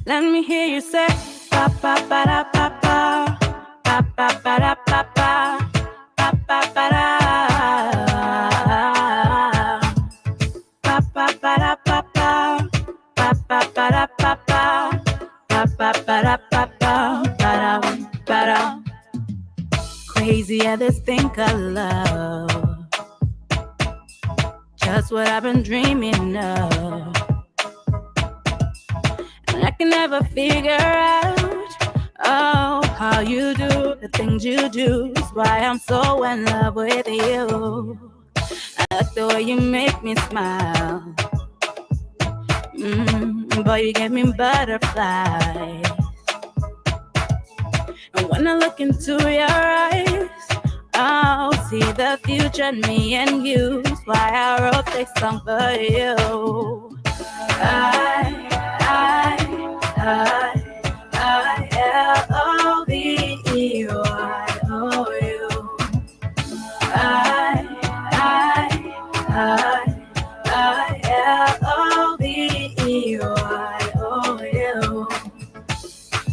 Let me hear you say pa pa pa da pa pa pa pa pa da pa pa pa pa pa da pa pa pa da pa pa pa pa pa da pa pa pa pa pa da pa pa pa da. Crazy at this thing called love, just what I've been dreaming of. I can never figure out, oh, how you do the things you do. Is why I'm so in love with you. I like the way you make me smile. Boy, you give me butterflies. And when I look into your eyes, I'll see the future, me and you. Is why I wrote this song for you. I-L-O-V-E-Y-O-U. I-L-O-V-E-Y-O-U.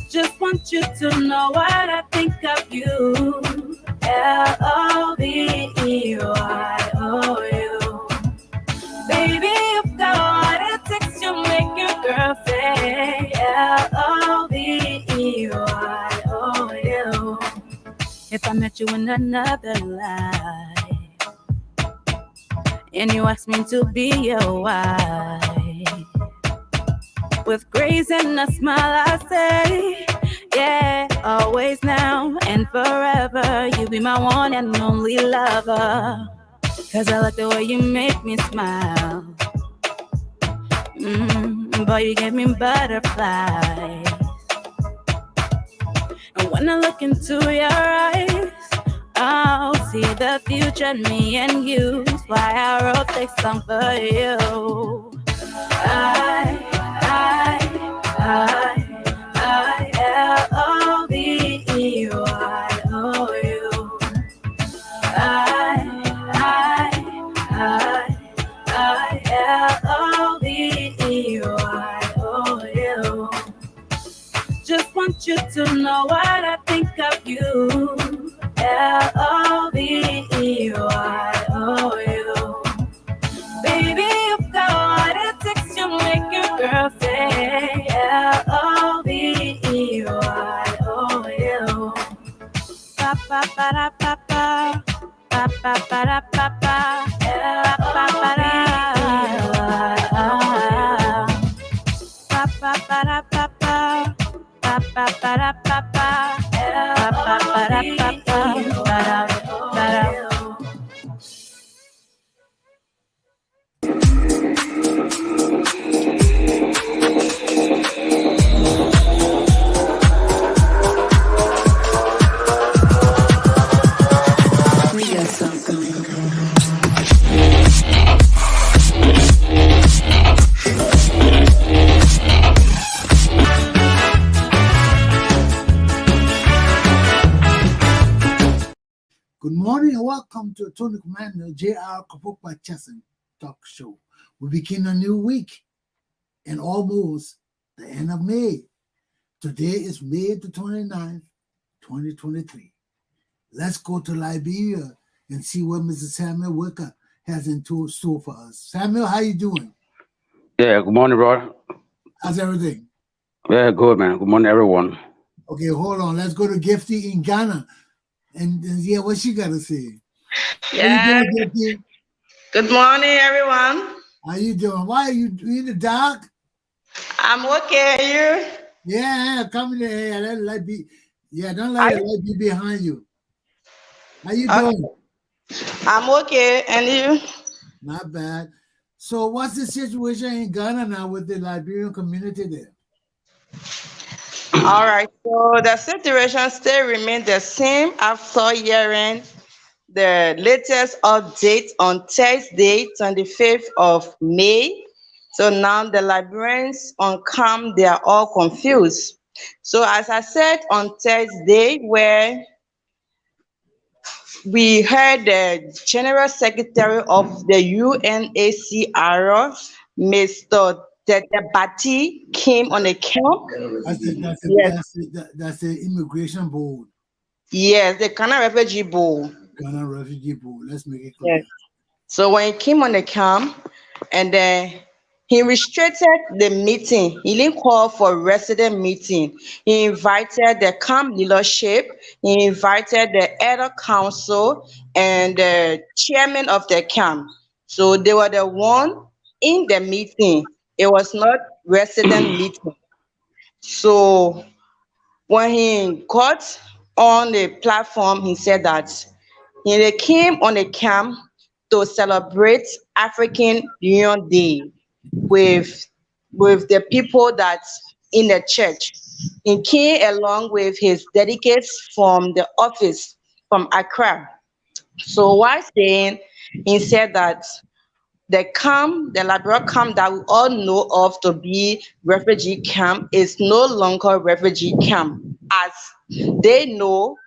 Just want you to know what I think of you. L-O-V-E-Y-O-U. Baby, you've got what it takes to make your girl say L-O-V-E-Y-O-U. If I met you in another life and you asked me to be your wife, with grace and a smile I say, yeah, always now and forever. You be my one and only lover. Cause I like the way you make me smile. Boy, you give me butterflies. And when I look into your eyes, I'll see the future, me and you. That's why I wrote this song for you. I-L-O-V-E-Y-O-U. I-L-O-V-E-Y-O-U. Just want you to know what I think of you. L-O-V-E-Y-O-U. Baby, you've got what it takes to make your girl say L-O-V-E-Y-O-U. Pa pa pa da pa pa pa pa pa da pa pa pa pa da pa pa pa da pa pa pa pa pa da pa pa pa pa pa da pa pa pa da. Good morning and welcome to Tony Commander J.R. Glapohkpa Chesson talk show. We begin a new week and almost the end of May. Today is May the 29th, 2023. Let's go to Liberia and see what Mr. Samuel Wicker has in store for us. Samuel, how you doing? Yeah, good morning, bro. How's everything? Yeah, good, man. Good morning, everyone. Okay, hold on. Let's go to Gifty in Ghana. And yeah, what she got to say? Yeah. Good morning, everyone. How you doing? Why are you in the dark? I'm okay. You? Yeah, come in here. Let the light be. Yeah, don't let the light be behind you. How you doing? I'm okay. And you? Not bad. So what's the situation in Ghana now with the Liberian community there? All right. So the situation still remains the same after hearing the latest update on Thursday, 25th of May. So now the Liberians on camp, they are all confused. So as I said on Thursday, where we heard the General Secretary of the UNHCR, Mr. the Bati came on the camp. Yes, That's the immigration board, yes, the Ghana Refugee Board. Ghana Refugee Board. Let's make it Yes. clear. So when he came on the camp, and then he restricted the meeting. He didn't call for resident meeting. He invited the camp leadership. He invited the elder council and the chairman of the camp. So they were the one in the meeting. It was not resident meeting. So when he got on the platform, he said that he came on the camp to celebrate African Union Day with the people that in the church. He came along with his delegates from the office from Accra. So while saying, he said that the Liberia camp that we all know of to be refugee camp is no longer refugee camp, as they know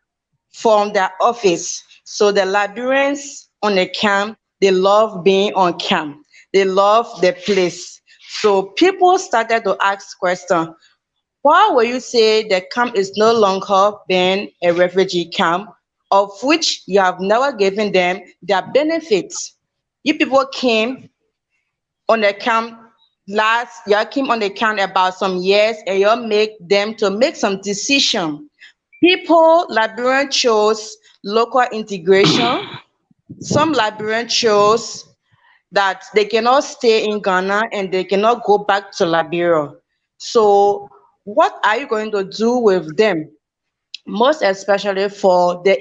from their office. So the Liberians on the camp, they love being on camp. They love the place. So people started to ask questions. Why will you say the camp is no longer being a refugee camp, of which you have never given them their benefits? You people came on the camp you came on the camp about some years, and you make them to make some decision. People, Liberian chose local integration. Some Liberian chose that they cannot stay in Ghana and they cannot go back to Liberia. So what are you going to do with them? Most especially for the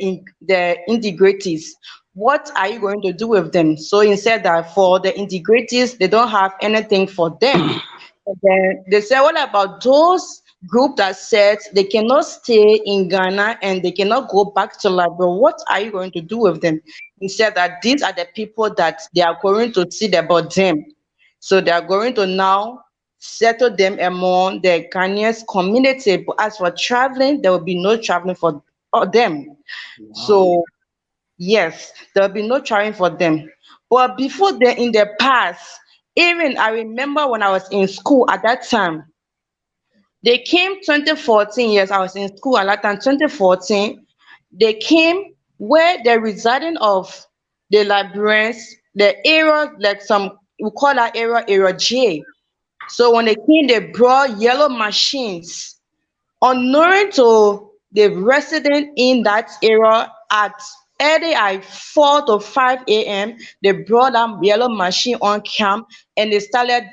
integrities. What are you going to do with them? So he said that for the integrities, they don't have anything for them. And then they said, what about those group that said they cannot stay in Ghana and they cannot go back to Liberia? What are you going to do with them? He said that these are the people that they are going to see about them. So they are going to now settle them among the Ghanaians community. But as for traveling, there will be no traveling for them. Wow. So yes, there will be no traveling for them. But before then, in the past, even I remember when I was in school at that time, they came 2014. Yes, I was in school at that time, 2014. They came where the residing of the Liberians, the area, like some, we call that area J. So when they came, they brought yellow machines, unknowing to the resident in that area at early at 4 to 5 a.m. They brought that yellow machine on camp and they started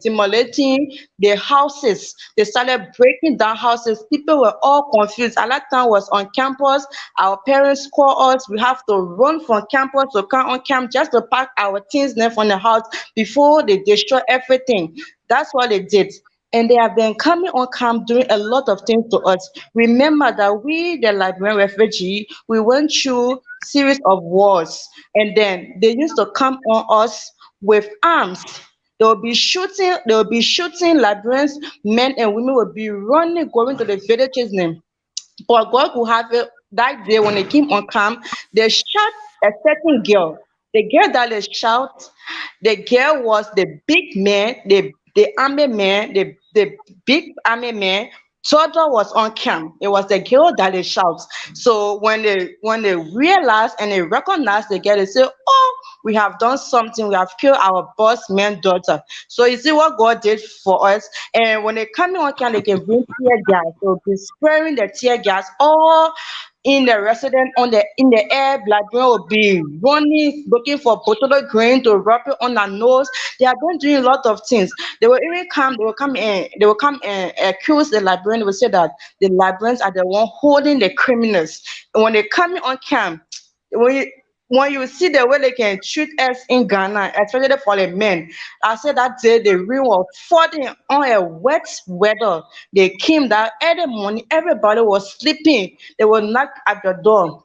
demolishing the houses. They started breaking down houses. People were all confused. At that time was on campus. Our parents called us. We have to run from campus to come on camp just to pack our things there from the house before they destroy everything. That's what they did. And they have been coming on camp doing a lot of things to us. Remember that we, the Liberian refugee, we went through series of wars, and then they used to come on us with arms. They will be shooting Liberians, men and women will be running, going to the villages name. But God will have it that day when they came on camp, they shot a certain girl. The girl that they shot, the girl was the big man, the army man, the big army man. Toddler was on camp. It was the girl that they shot. So when they realized and they recognized the girl, they say, "Oh, we have done something. We have killed our boss man daughter." So you see what God did for us. And when they come on camp, they can bring tear gas. So be spraying the tear gas all in the resident on the in the air. Black men will be running, looking for potato grain to rub it on their nose. They have been doing a lot of things. They will come and accuse the Liberian. They will say that the Liberians are the one holding the criminals. And when they come on camp, when you see the way they can treat us in Ghana, especially for the men, I said that day the rain was falling on a wet weather. They came that early morning, everybody was sleeping. They will knock at the door.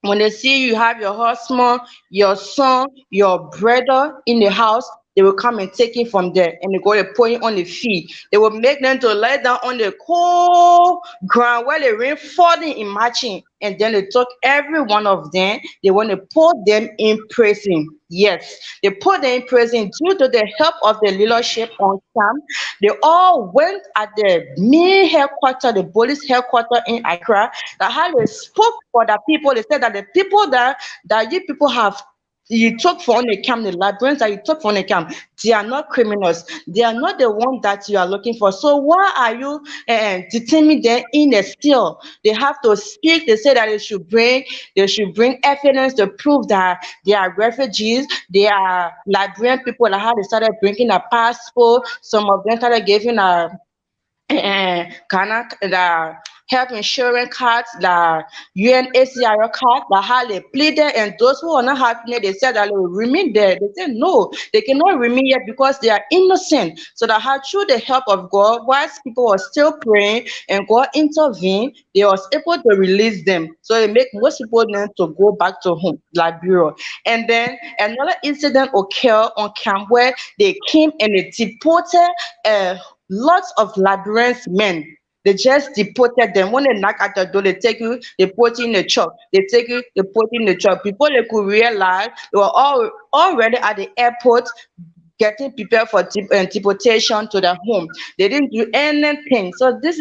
When they see you have your husband, your son, your brother in the house, they will come and take it from there, and they go to put it on the feet. They will make them to lie down on the cold ground where the rain falling in marching, and then they took every one of them. They want to put them in prison. Yes, they put them in prison due to the help of the leadership on camp. They all went at the main headquarters, the police headquarters in Accra. That how they spoke for the people. They said that the people that you people have you took from the camp, the Liberians that you took from the camp, they are not criminals. They are not the one that you are looking for. So why are you detaining them in a still? They have to speak. They say that they should bring evidence to prove that they are refugees. They are Liberian people. That how they started bringing a passport. Some of them started giving a Ghana, the health insurance cards, the UNHCR card, the how they pleaded, and those who are not having it, they said that they will remain there. They said no, they cannot remain yet because they are innocent. So that how through the help of God, whilst people were still praying and God intervened, they was able to release them. So they make most people then to go back to home, Liberia. And then another incident occurred on camp where they came and they deported lots of Liberians men. They just deported them. When they knock at the door, they take you, they put you in the truck. They take you, they put you in the truck. Before they could realize, they were all already at the airport getting prepared for deportation to their home. They didn't do anything. So these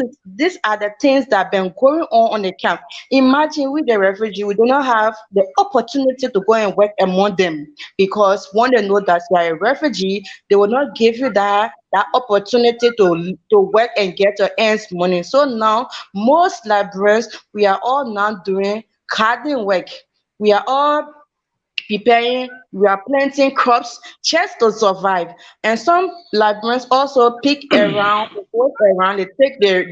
are the things that have been going on the camp. Imagine with the refugee, we do not have the opportunity to go and work among them, because when they know that you are a refugee, they will not give you that opportunity to work and get your ends money. So now most Liberians, we are all now doing garden work. We are all preparing, we are planting crops just to survive. And some Liberians also pick around, go around, they take the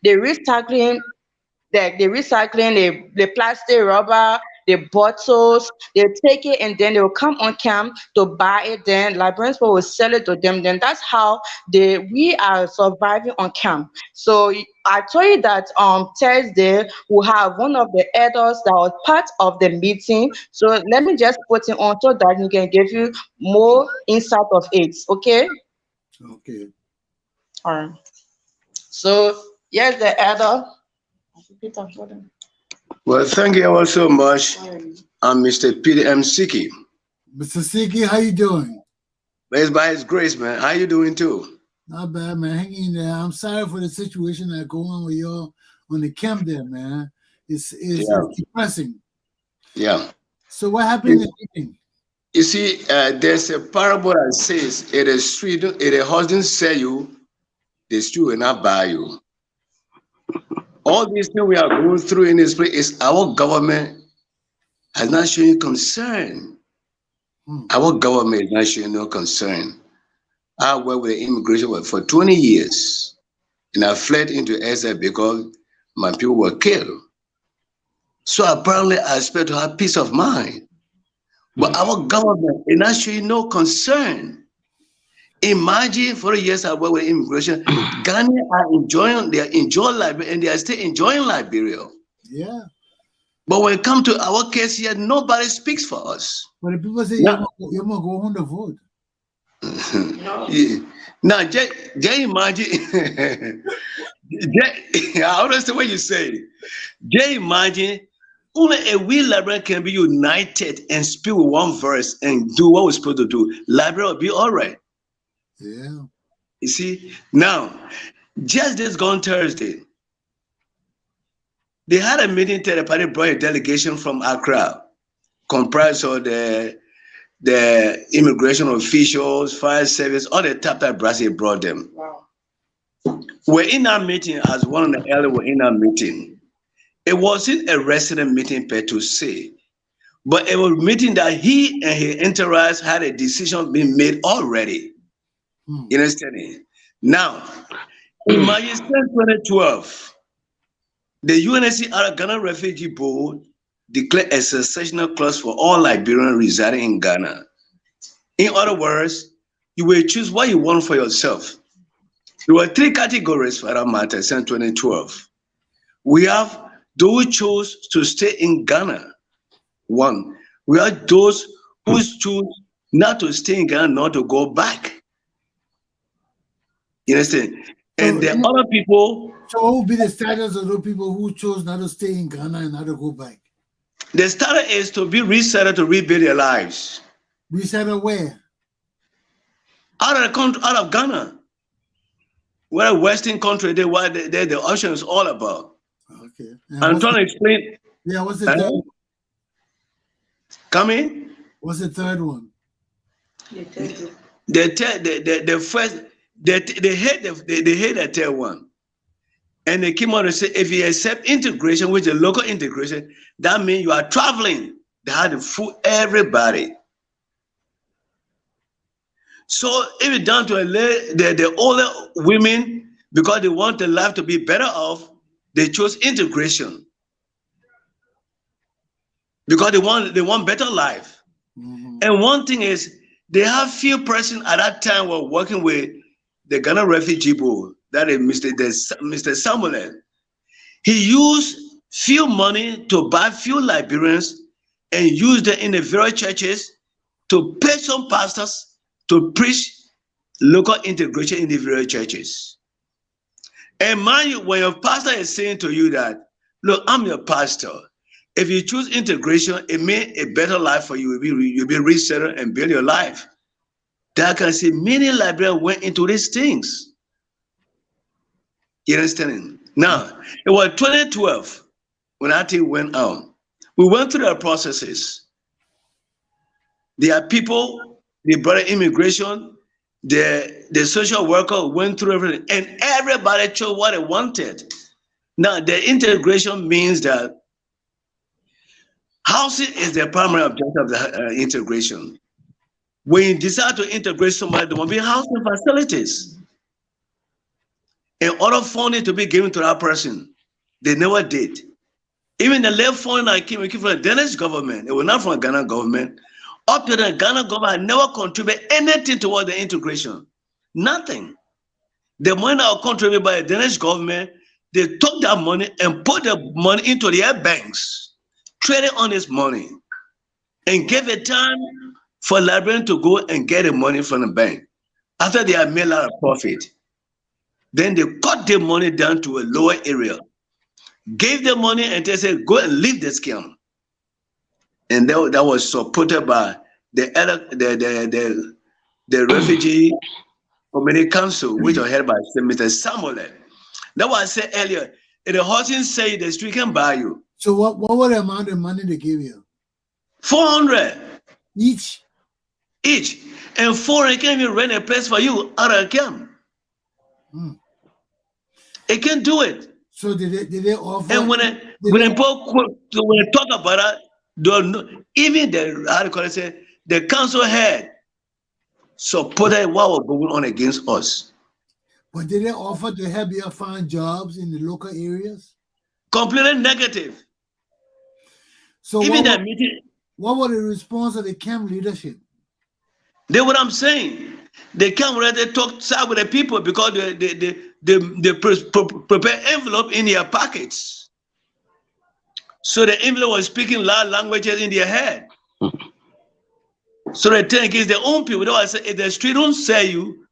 recycling, the plastic, rubber, the bottles, they take it and then they will come on camp to buy it. Then Liberians will sell it to them. Then that's how we are surviving on camp. So I told you that Thursday we'll have one of the elders that was part of the meeting. So let me just put it on so that he can give you more insight of it. Okay? Okay. All right. So yes, the elder. Well, thank you all so much. I'm Mr. Peter M. Siki. Mr. Siki, how you doing? It's by His grace, man. How you doing too? Not bad, man. Hanging in there. I'm sorry for the situation that go on with y'all on the camp there, man. It's depressing. Yeah. So what happened in the meeting? You see, there's a parable that says, "It is sweet, it doesn't sell you, the street will not buy you." All these things we are going through in this place is our government has not shown concern. Our government is not showing no concern. I worked with the immigration for 20 years, and I fled into exile because my people were killed. So apparently I expect to have peace of mind. But our government is not showing no concern. Imagine for the years I worked with immigration, Ghanaians are enjoying Liberia, and they are still enjoying Liberia. Yeah. But when it comes to our case here, nobody speaks for us. But the people say you're gonna go home to vote. Yeah. Now, just imagine. I understand what you say. Just imagine only a we Liberian can be united and speak with one verse and do what we're supposed to do. Liberia will be all right. Yeah. You see, now, just this gone Thursday, they had a meeting that the party brought a delegation from Accra, comprised of the immigration officials, fire service, all the top that Brazil brought them. Wow. We're in our meeting, as one of the elders were in our meeting. It wasn't a resident meeting per to say, but it was a meeting that he and his entourage had a decision being made already. You understand? Now, imagine since 2012, the UNHCR Ghana Refugee Board declared a secessional clause for all Liberians residing in Ghana. In other words, you will choose what you want for yourself. There were three categories for that matter since 2012. We have those who chose to stay in Ghana. One, we have those who choose not to stay in Ghana, not to go back. You understand? And the other people. So what would be the status of those people who chose not to stay in Ghana and not to go back? The status is to be resettled to rebuild their lives. Resettled where? Out of the country, out of Ghana. What a Western country, the ocean is all about. Okay. I'm trying to explain. Yeah, what's the third? Come in. What's the third one? The first, they hate the third one. And they came out and said, if you accept integration, which is local integration, that means you are traveling. They had to fool everybody. So if it's down to the older women, because they want their life to be better off, they chose integration. Because they want better life. Mm-hmm. And one thing is, they have few persons at that time were working with the Ghana Refugee Board. That is Mr. Samuel. He used few money to buy few Liberians and use them in the various churches to pay some pastors to preach local integration in the various churches. And mind you, when your pastor is saying to you that, look, I'm your pastor. If you choose integration, it means a better life for you. You'll be resettled and build your life. That I can see many Liberians went into these things. You understand? Now, it was 2012 when that thing went out. We went through the processes. There are people, they brought immigration, the social worker went through everything, and everybody chose what they wanted. Now, the integration means that housing is the primary objective of the integration. When you decide to integrate somebody, there will be housing facilities. In order for funding to be given to that person, they never did. Even the left funding that came from the Danish government, it was not from the Ghana government. Up to the Ghana government never contributed anything toward the integration. Nothing. The money that was contributed by the Danish government, they took that money and put the money into their banks, traded on this money, and gave it time for Liberians to go and get the money from the bank. After they had made a lot of profit, then they cut the money down to a lower area, gave the money, and they said, go and leave the scam. And that was supported by the Refugee Community Council, which was headed by Mr. Samuel. That's what I said earlier. If the horses say the street can buy you. So what was the amount of money they give you? 400. Each? Each. And 400 can't even rent a place for you out of camp. It can't do it. So did they offer? And when they talk about that, even the council head supported what was going on against us. But did they offer to help you find jobs in the local areas? Completely negative. So even that meeting. What was the response of the camp leadership? That's what I'm saying. They come ready to talk side with the people because they prepare envelope in their pockets. So the envelope was speaking loud languages in their head. So they turn against their own people. They always say, if the street don't sell you,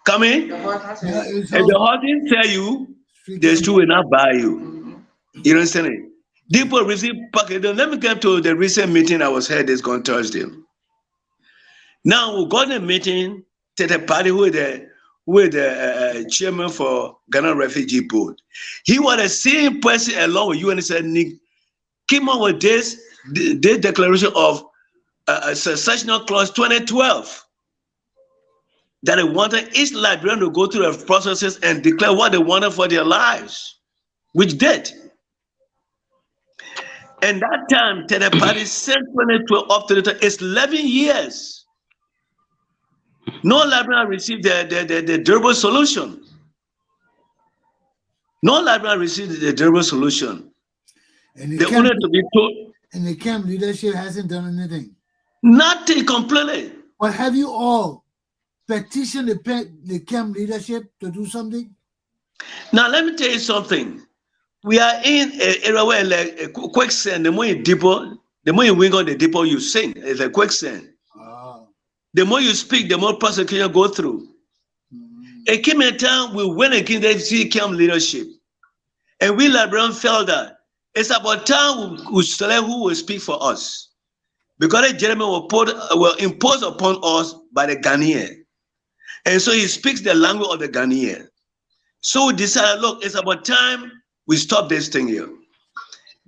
come in. If the heart didn't sell you, the street will not buy you. You understand it? People receive package. Let me get to the recent meeting I was had this gone Thursday. Now we got a meeting to the party with the chairman for Ghana Refugee Board. He was the same person along with you, and he said, Nick, came up with this declaration of secessional clause 2012 that they wanted each Liberian to go through the processes and declare what they wanted for their lives, which did. And that time, to the party since 2012 up to it's 11 years. No Liberian received the durable solution. No Liberian received the durable solution. And they wanted to be told. And the camp leadership hasn't done anything. Nothing completely. But have you all petitioned the camp leadership to do something? Now let me tell you something. We are in an area where like quicksand, the more deeper, The more you wing on, the deeper you sink. It's a quicksand. The more you speak, the more persecution go through. It came a time we went against the FCC camp leadership. And we Liberians felt that it's about time we select who will speak for us. Because the gentleman were imposed upon us by the Ghanaian. And so he speaks the language of the Ghanaian. So we decided, look, it's about time we stop this thing here.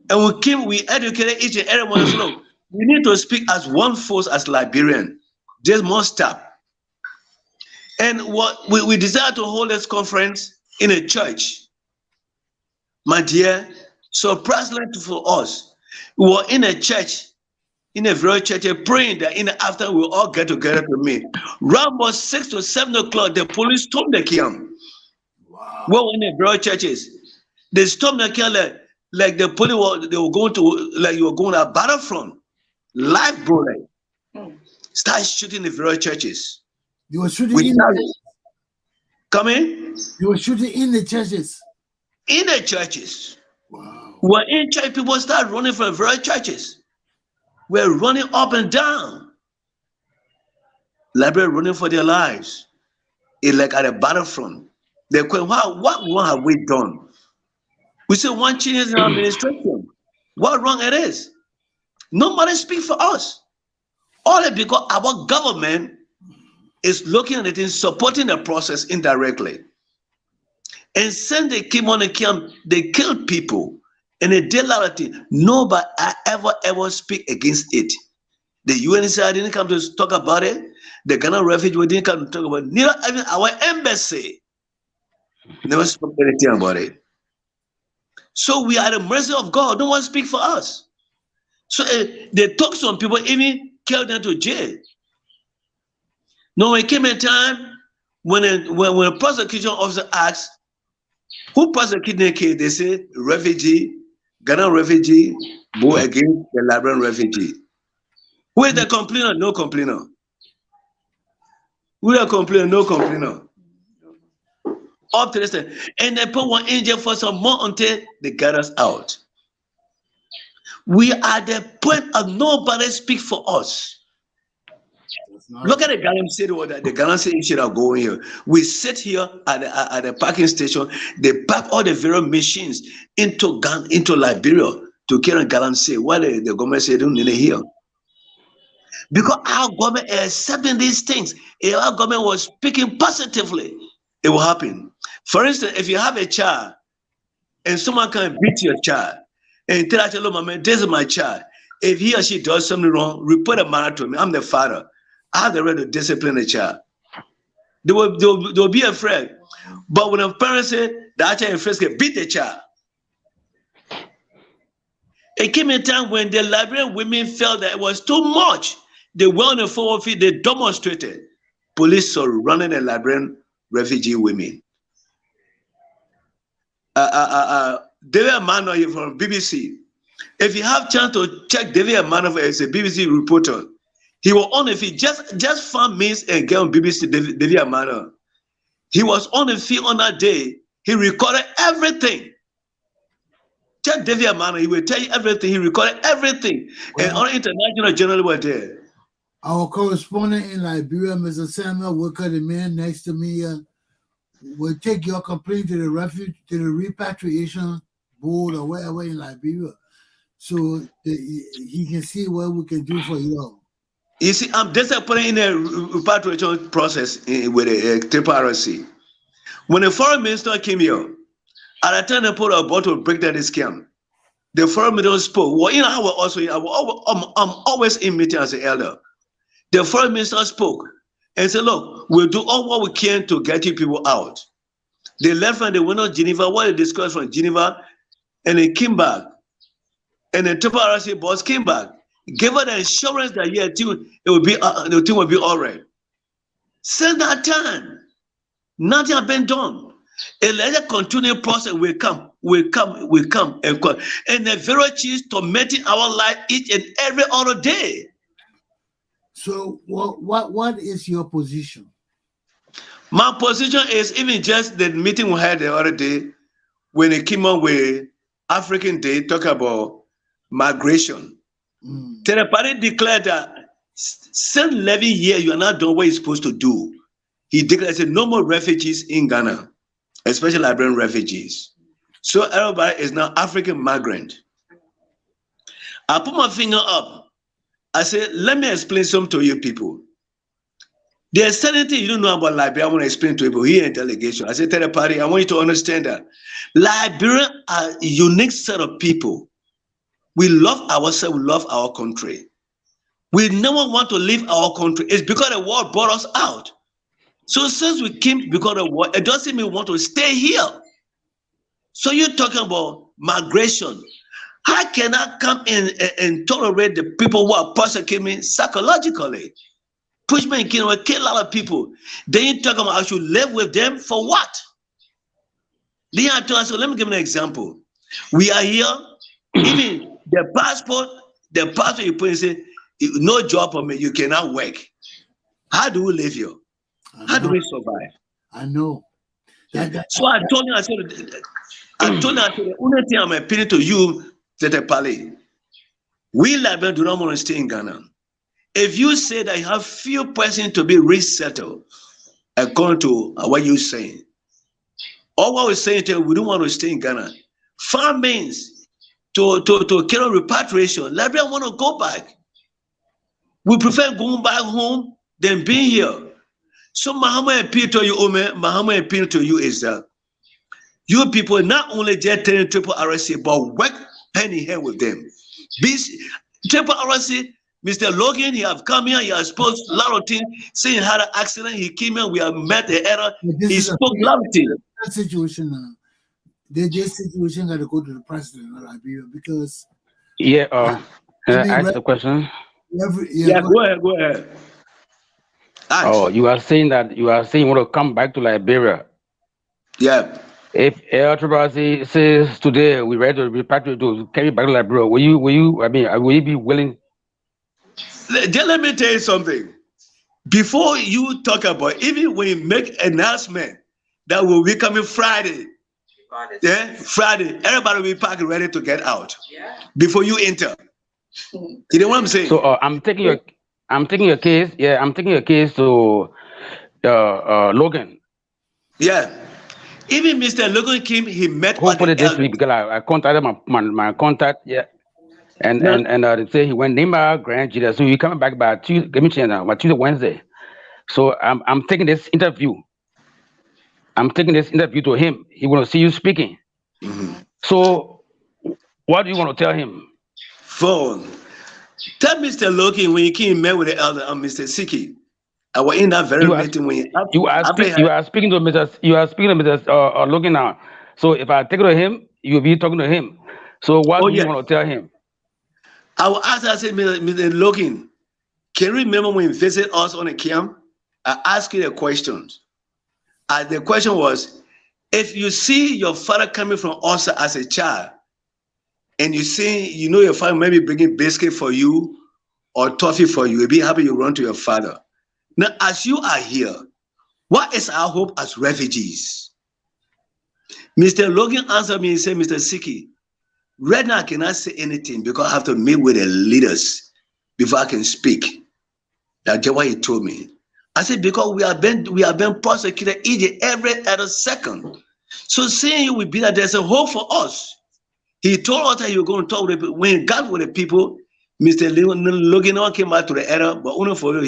And we educated each and every one of us, look, we need to speak as one force as Liberian. This must stop. And what we decided to hold this conference in a church. My dear, surprisingly for us, we were in a church, in a very church, praying that in the afternoon we'll all get together to meet. Around about 6 to 7 o'clock, the police stormed the camp. Wow. We were in the very churches. They stormed the camp like the police they were going to, like you were going to a battlefront. Live bullet. Start shooting the very churches. You were shooting in the churches. Come in? You were shooting in the churches. In the churches. Wow. When in church, people start running from the very churches. We're running up and down. Liberia running for their lives. It's like at a battlefront. They're going, what have we done? We say one change in our administration. What wrong it is? Nobody speak for us. All because our government is looking at it and supporting the process indirectly. And since they came on the camp, they killed people. And they did reality. Nobody ever speak against it. The UNHCR didn't come to talk about it. The Ghana Refugee didn't come to talk about it. Neither even our embassy never spoke anything about it. So we are at the mercy of God. No one speak for us. So they took some people, even killed them to jail. Now it came a time when a prosecution officer asked, who prosecuted the case? They say refugee, Ghana refugee, go against the Liberian refugee. Who is the complainer? No complainer. Who is the complainer? No complainer. Up to this time. And they put one in jail for some more until they get us out. We are at the point of nobody speak for us. Look at the Ghana City, the Ghana City issue that going here. We sit here at the parking station. They pack all the various machines into Liberia to carry Ghana City. Why the government say they don't need it here? Because our government is accepting these things. If our government was speaking positively, it will happen. For instance, if you have a child and someone can beat your child and tell her, look, mama, this is my child. If he or she does something wrong, report a matter to me. I'm the father. I have the right to discipline the child. They will be afraid. But when a parent say that child first can beat the child, it came a time when the Liberian women felt that it was too much. They went on the forward field, they demonstrated. Police are running the Liberian refugee women. David Emmanuel from BBC. If you have chance to check David Emmanuel as a BBC reporter, he was on the field, just found means and get on BBC, David Emmanuel. He was on the field on that day. He recorded everything. Check David Emmanuel, he will tell you everything. He recorded everything. Well, and all international journalists were there. Our correspondent in Liberia, Mr. Samuel Wicker, the man next to me, will take your complaint to the repatriation board or wherever in Liberia, so that he can see what we can do for you. You see, I'm disappointed in the repatriation process with the Triple RC. When the foreign minister came here, at the time they put a bottle to break down this camp, the foreign minister spoke. Well, you know, I'm always in meeting as an elder. The foreign minister spoke and said, look, we'll do all what we can to get you people out. They left and they went to Geneva, what they discussed from Geneva, and they came back. And the Triple RC boss came back. Give her the assurance that the thing will be all right. Since that time, nothing has been done. And let the continuing process will come, and come. And the very cheese tormenting our life each and every other day. So what is your position? My position is even just the meeting we had the other day when it came on with African Day, talk about migration. Terepare declared that since 11 years, you are not doing what you're supposed to do. He declared, said, no more refugees in Ghana, especially Liberian refugees. So everybody is now African migrant. I put my finger up. I said, let me explain something to you people. There's certain things you don't know about Liberia. I want to explain to people here in delegation. I said, Terepare, I want you to understand that Liberia are a unique set of people. We love ourselves, we love our country. We never want to leave our country. It's because the war brought us out. So since we came because of the war, it doesn't mean we want to stay here. So you're talking about migration. How can I come in and tolerate the people who are persecuting me psychologically? Push me and kill a lot of people. Then you talk about I should live with them for what? Then I told us, so let me give you an example. We are here, even the passport you put in say, no job for me, you cannot work. How do we live here? How do we survive? I know. So I told you, I said, the only thing I'm appealing to you, Terepare, we Liberians do not want to stay in Ghana. If you say that you have few persons to be resettled, according to what you're saying, or what we're saying to you, we don't want to stay in Ghana. Farm means to carry repatriation. Liberia want to go back. We prefer going back home than being here. So my appeal to you, Omer, my appeal to you is that you people not only just telling Triple RSC, but work hand in hand with them. Triple RSC, Mr. Logan, he have come here, he has spoke a lot of things, saying he had an accident, he came here, we have met the error, he spoke a lot of things. That situation now, this situation got to go to the president of Liberia because... Yeah, ask the question. Go ahead. Oh, you are saying you want to come back to Liberia. Yeah. If everybody says today we ready to repatriate to carry back to Liberia, will you be willing? Let me tell you something. Before you talk about, even when you make announcement that will be coming Friday, Friday, everybody will be packed ready to get out. Yeah. Before you enter. You know what I'm saying? So I'm taking your case. Yeah, I'm taking your case to Logan. Yeah. Even Mr. Logan came, he met. Who put it this week because I contacted my contact. Yeah. And they say he went Nima Grand Jida. So he coming back by Tuesday. Give me chance now, by Tuesday, Wednesday. So I'm taking this interview. I'm taking this interview to him. He want to see you speaking. Mm-hmm. So what do you want to tell him? Tell Mr. Logan when you came met with the elder, Mr. Siki. I was in that very meeting when you are speaking to Mr. Logan now. So if I take it to him, you'll be talking to him. So what do you want to tell him? I will ask. I said, Mr. Logan, can you remember when you visit us on the camp? I asked you the questions. The question was, if you see your father coming from us as a child, and you see, your father maybe bringing biscuit for you or toffee for you, you'll be happy you run to your father. Now, as you are here, what is our hope as refugees? Mr. Logan answered me and said, Mr. Siki, right now I cannot say anything because I have to meet with the leaders before I can speak. That's what he told me. I said, because we have been prosecuted every other second. So saying you will be that there's a hope for us. He told us that he was going to talk with the people. When he got with the people, Mr. Logan came back to the era, but only for you,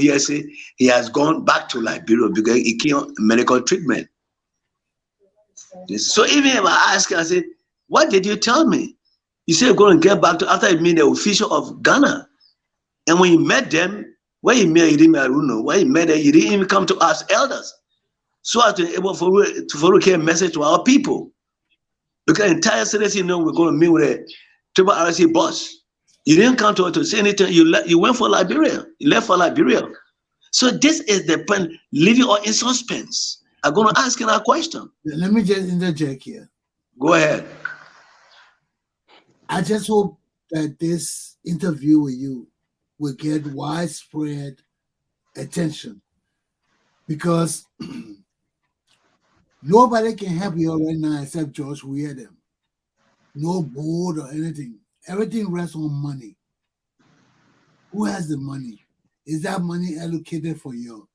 he has gone back to Liberia because he came on medical treatment. So even if I ask him, I said, what did you tell me? You said you're going to get back to after you meet the official of Ghana. And when you met them, when you met him, I don't know. When you met them, you didn't even come to us elders. So as to be able to carry a message to our people. Because the entire city, we're going to meet with a Triple RSC boss. You didn't come to us to say anything. You went for Liberia. You left for Liberia. So this is the point, leaving all in suspense. I'm going to ask you a question. Let me just interject here. Go ahead. I just hope that this interview with you will get widespread attention because nobody can help you right now except George Weirden. No board or anything. Everything rests on money. Who has the money? Is that money allocated for you?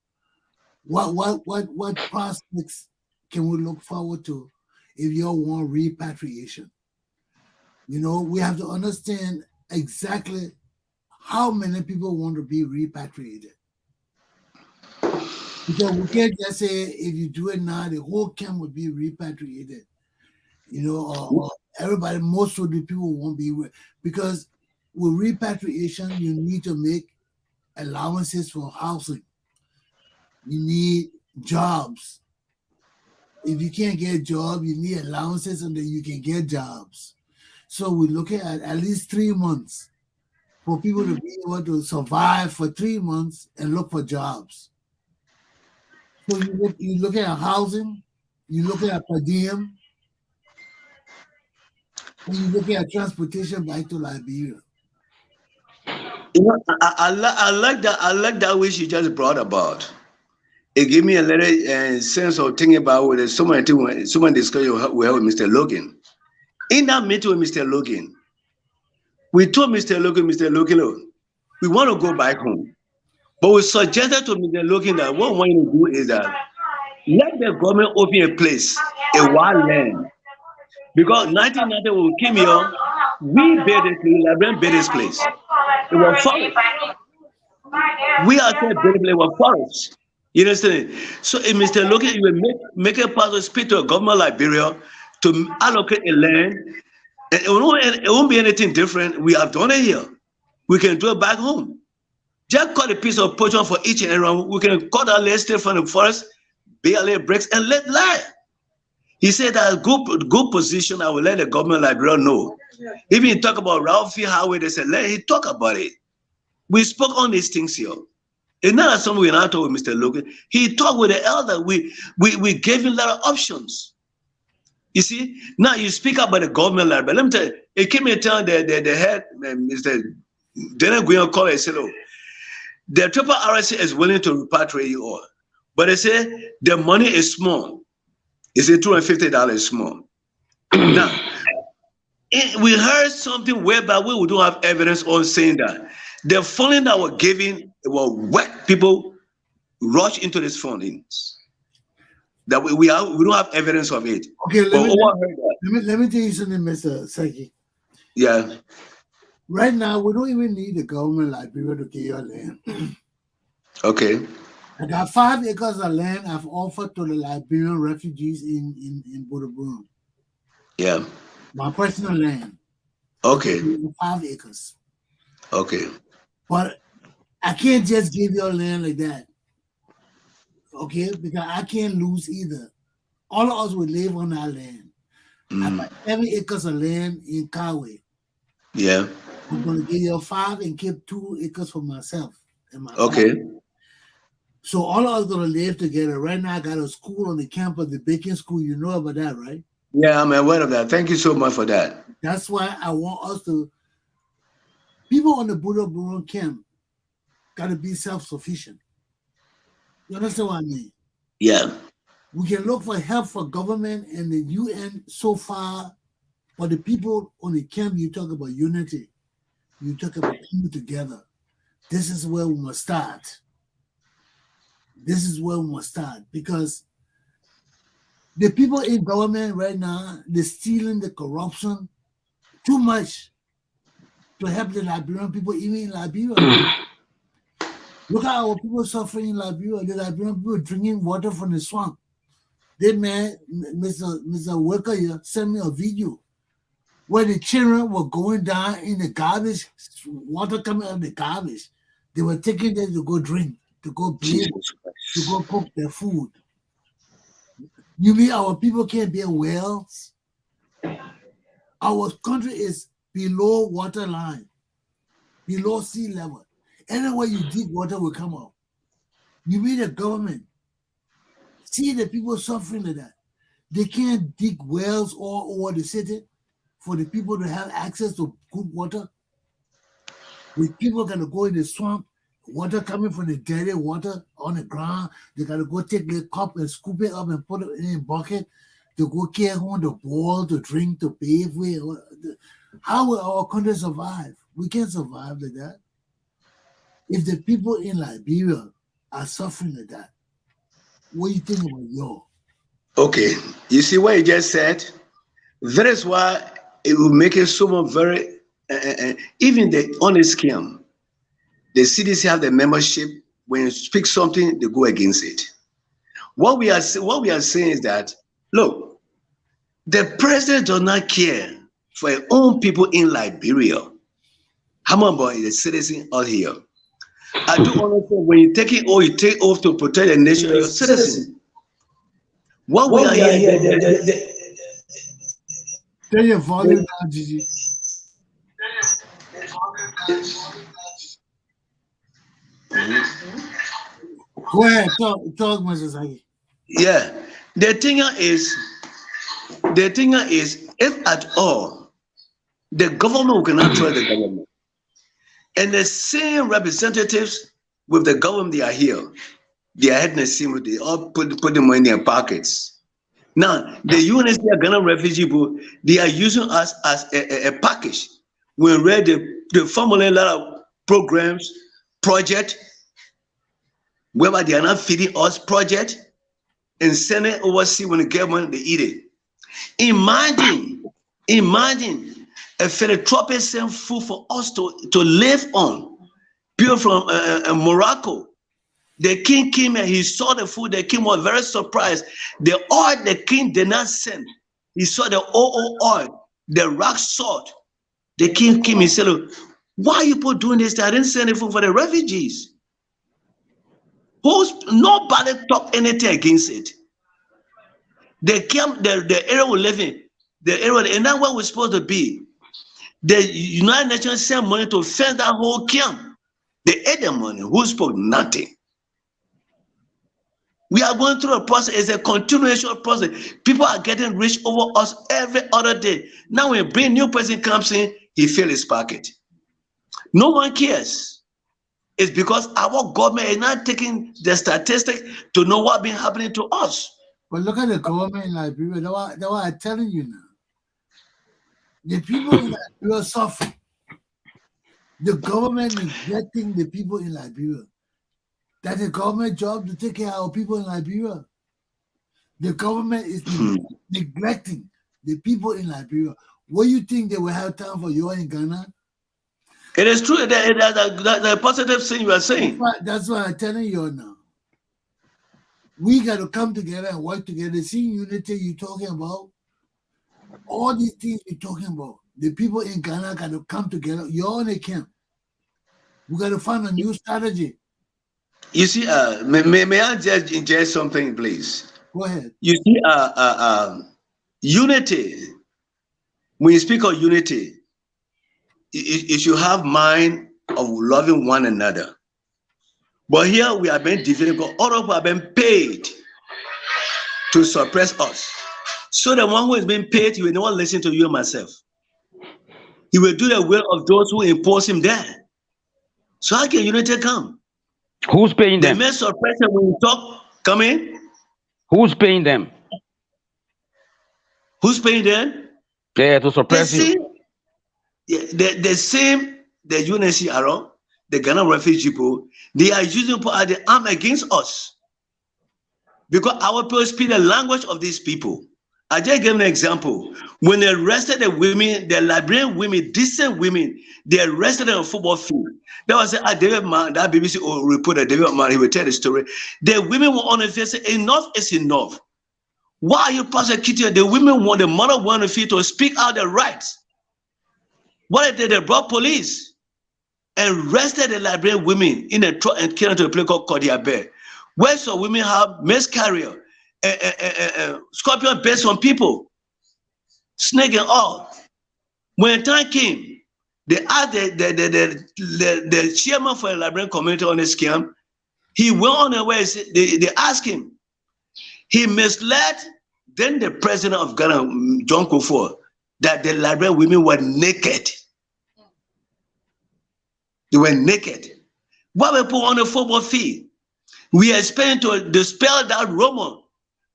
What prospects can we look forward to if you want repatriation? You know, we have to understand exactly how many people want to be repatriated. Because we can't just say if you do it now, the whole camp will be repatriated. You know, or everybody, most of the people won't be, because with repatriation, you need to make allowances for housing. You need jobs. If you can't get a job, you need allowances and then you can get jobs. So we're looking at least 3 months for people to be able to survive for 3 months and look for jobs. So you look at housing, you look at per diem, and you look at transportation back to Liberia. You know, I like that. I like that which you just brought about. It gave me a little sense of thinking about whether someone discussion we had with Mr. Logan. In that meeting with Mr. Logan, we told Mr. Logan, we want to go back home. But we suggested to Mr. Logan that what we want to do is that let the government open a place, a wild land. Because 1990 when we came here, we built this place, Liberian built this place. It was forest. We are built it was forest. You understand? So if Mr. Logan, you will make a part of speak to a government of Liberia to allocate a land, and it won't be anything different. We have done it here. We can do it back home. Just cut a piece of portion for each and every one. We can cut our land straight from the forest, barely bricks, and let lie. He said that good position. I will let the government of Liberia know. Even he talk about Ralphie Highway, they said let he talk about it. We spoke on these things here. It's not that something we not talk with Mr. Logan. He talked with the elder. We gave him a lot of options. You see, now you speak about the government library. Let me tell you, it came and tell the head, Mr. Daniel Guyon called and said, oh, the triple RC is willing to repatriate you all. But they say the money is small. They say $250 is small. Now, we heard something whereby we don't have evidence on saying that. The funding that we're giving will wet people rush into these fundings. That we don't have evidence of it. Okay, let me tell you something, Mr. Seki. Yeah. Right now, we don't even need the government Liberia to get your land. Okay. I got 5 acres of land I've offered to the Liberian refugees in Buduburam. Yeah. My personal land. Okay. 5 acres. Okay. But I can't just give your land like that. Okay? Because I can't lose either. All of us will live on our land. I got 7 acres of land in Kawe. Yeah. I'm going to give you 5 and keep 2 acres for myself. And my Okay. family. So all of us going to live together. Right now, I got a school on the campus, the baking school. You know about that, right? Yeah, I'm aware of that. Thank you so much for that. That's why I want us to, people on the Buduburam camp got to be self-sufficient. You understand what I mean? Yeah. We can look for help for government and the UN so far, but the people on the camp, you talk about unity. You talk about coming together. This is where we must start. This is where we must start, because the people in government right now, they're stealing the corruption too much to help the Liberian people, even in Liberia. Look at our people suffering in Liberia. The Liberian people drinking water from the swamp. They man, Mr. Worker here sent me a video where the children were going down in the garbage, water coming out of the garbage. They were taking them to go drink, to go bathe, to go cook their food. You mean our people can't build wells? Our country is below water line, below sea level. Anywhere you dig, water will come out. You mean the government see the people suffering like that? They can't dig wells all over the city for the people to have access to good water. With people gonna go in the swamp, water coming from the dirty water on the ground, they gotta go take their cup and scoop it up and put it in a bucket to go carry home the bowl to drink, to bathe with. How will our country survive? We can't survive like that. If the people in Liberia are suffering like that, what do you think about y'all? Okay, you see what you just said? That is why it will make it so much very, even the honest scam, the CDC have the membership. When you speak something, they go against it. What we are saying is that, look, the president does not care for his own people in Liberia. How much about the citizen out here? I do understand when you take oath to protect the nation, your citizen. What we are here, Turn your volume down, Gigi. Go ahead, talk, Mrs. Hagi. yeah. The thing is, if at all, the government cannot trust the government, and the same representatives with the government, they are here. They are heading the same. They all put the money in their pockets. Now, the UNHCR Ghana refugee board, they are using us as a package. We read the formula a lot of programs, project, whereby they are not feeding us project and sending it overseas when they get money, they eat it. Imagine a philanthropist sent food for us to live on, pure from Morocco. The king came and he saw the food. The king was very surprised. The oil the king did not send. He saw the oil, the rock salt. The king came and said, why are you people doing this? I didn't send any food for the refugees. Nobody talked anything against it. They came, the area we live in, the area, and that's where we're supposed to be. The United Nations sent money to fence that whole camp. They ate the money. Who spoke? Nothing. We are going through a process. It's a continuation process. People are getting rich over us every other day. Now when a brand new person comes in, he fills his pocket. No one cares. It's because our government is not taking the statistics to know what's been happening to us. But look at the government in Liberia. That's what I'm telling you now. The people in Liberia suffer. The government is neglecting the people in Liberia. That's a government job to take care of our people in Liberia. The government is neglecting the people in Liberia. What do you think they will have time for you in Ghana? It is true. The positive thing you are saying. That's what I'm telling you now. We got to come together and work together. See unity you're talking about. All these things you're talking about. The people in Ghana got to come together. You're in a camp. We got to find a new strategy. You see, may I just ingest something, please? Go ahead. You see, unity. When you speak of unity, you should have mind of loving one another. But here we are being difficult. All of us are being paid to suppress us. So the one who is being paid, he will not listen to you and myself. He will do the will of those who impose him there. So how can unity come? Who's paying them? The main suppression when you talk, come in. Who's paying them? Who's paying them? Yeah, to suppress you. The same, the UNHCR, the Ghana refugee people, they are using the arm against us. Because our people speak the language of these people. I just gave an example. When they arrested the women, the Liberian women, decent women, they arrested them on a football field. That was a David Man, that BBC reporter, David Man, he will tell the story. The women were on the field saying, enough is enough. Why are you prosecuting? The women want, the mother want the field to speak out their rights. What they did, they brought police and arrested the Liberian women in a truck and carried them to a place called Kodia Bay, where some women have miscarriage, scorpion based on people, snake and all. When the time came, they asked the chairman for the Liberian community on the scam. He went on the way. They asked him. He misled then the president of Ghana, John Kufuor, that the Liberian women were naked. They were naked. What we put on the football field, we expect to dispel that rumor.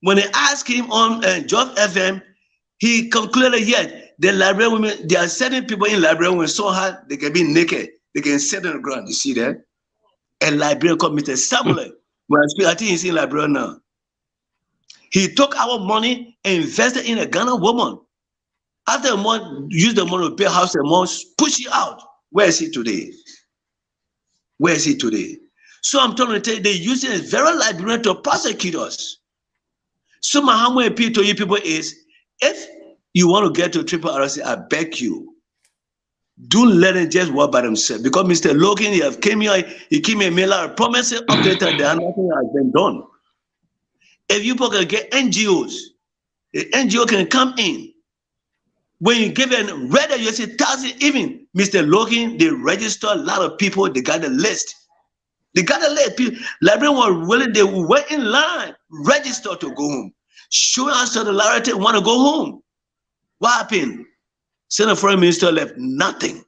When they asked him on Job FM, he concluded, yes, the Liberian women, there are certain people in Liberia when so hard, they can be naked. They can sit on the ground. You see that? a Liberian called Mr. Samuel. Well, I think he's in Liberia now. He took our money and invested in a Ghana woman. After a month, used the money to pay house and month, push it out. Where is he today? Where is he today? So I'm trying to tell you, they use it as very Liberian to prosecute us. So my humble appeal to you people is, if you want to get to triple RC, I beg you, don't let them just work by themselves. Because Mr. Logan, he came here, he gave me a mail out, promising update that nothing has been done. If you people can get NGOs, the NGO can come in. When you give them rather you say 1,000, even Mr. Logan, they register a lot of people, they got the list. They got a list. Liberians were willing, they went in line, register to go home. Show us solidarity, want to go home. What happened? Senator Foreign Minister left nothing.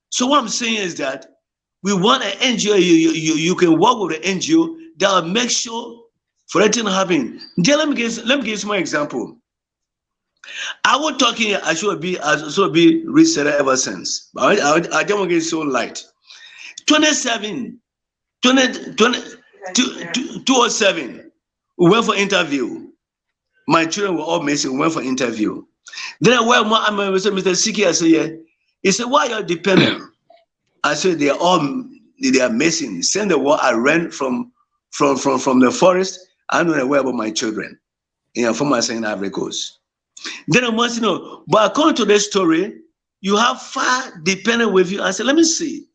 So what I'm saying is that we want an NGO, you can work with an NGO that will make sure for anything to happen. Let me give you some example. I was talking, I should be reset ever since. I don't want to get so light. 2007, we went for interview. My children were all missing, we went for interview. Then I went, Mr. Siki, I said, yeah. He said, why are you dependent? I said, they are missing. Send the war, I ran from the forest. I don't know where about my children. From my saying Ivory Coast. Then I want to know, but according to this story, you have 5 dependent with you. I said, let me see.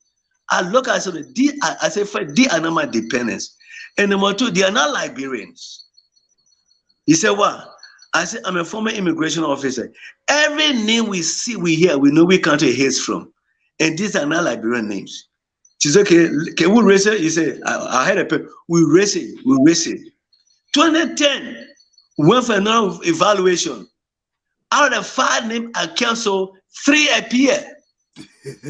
I look, I said, I said, they are not my dependents. And number 2, they are not Liberians. He said, what? I said, I'm a former immigration officer. Every name we see, we hear, we know which country it is from. And these are not Liberian names. She said, okay, can we raise it? He said, I had a paper. We raise it. 2010, we went for another evaluation. Out of the 5 names I canceled, 3 appear. 3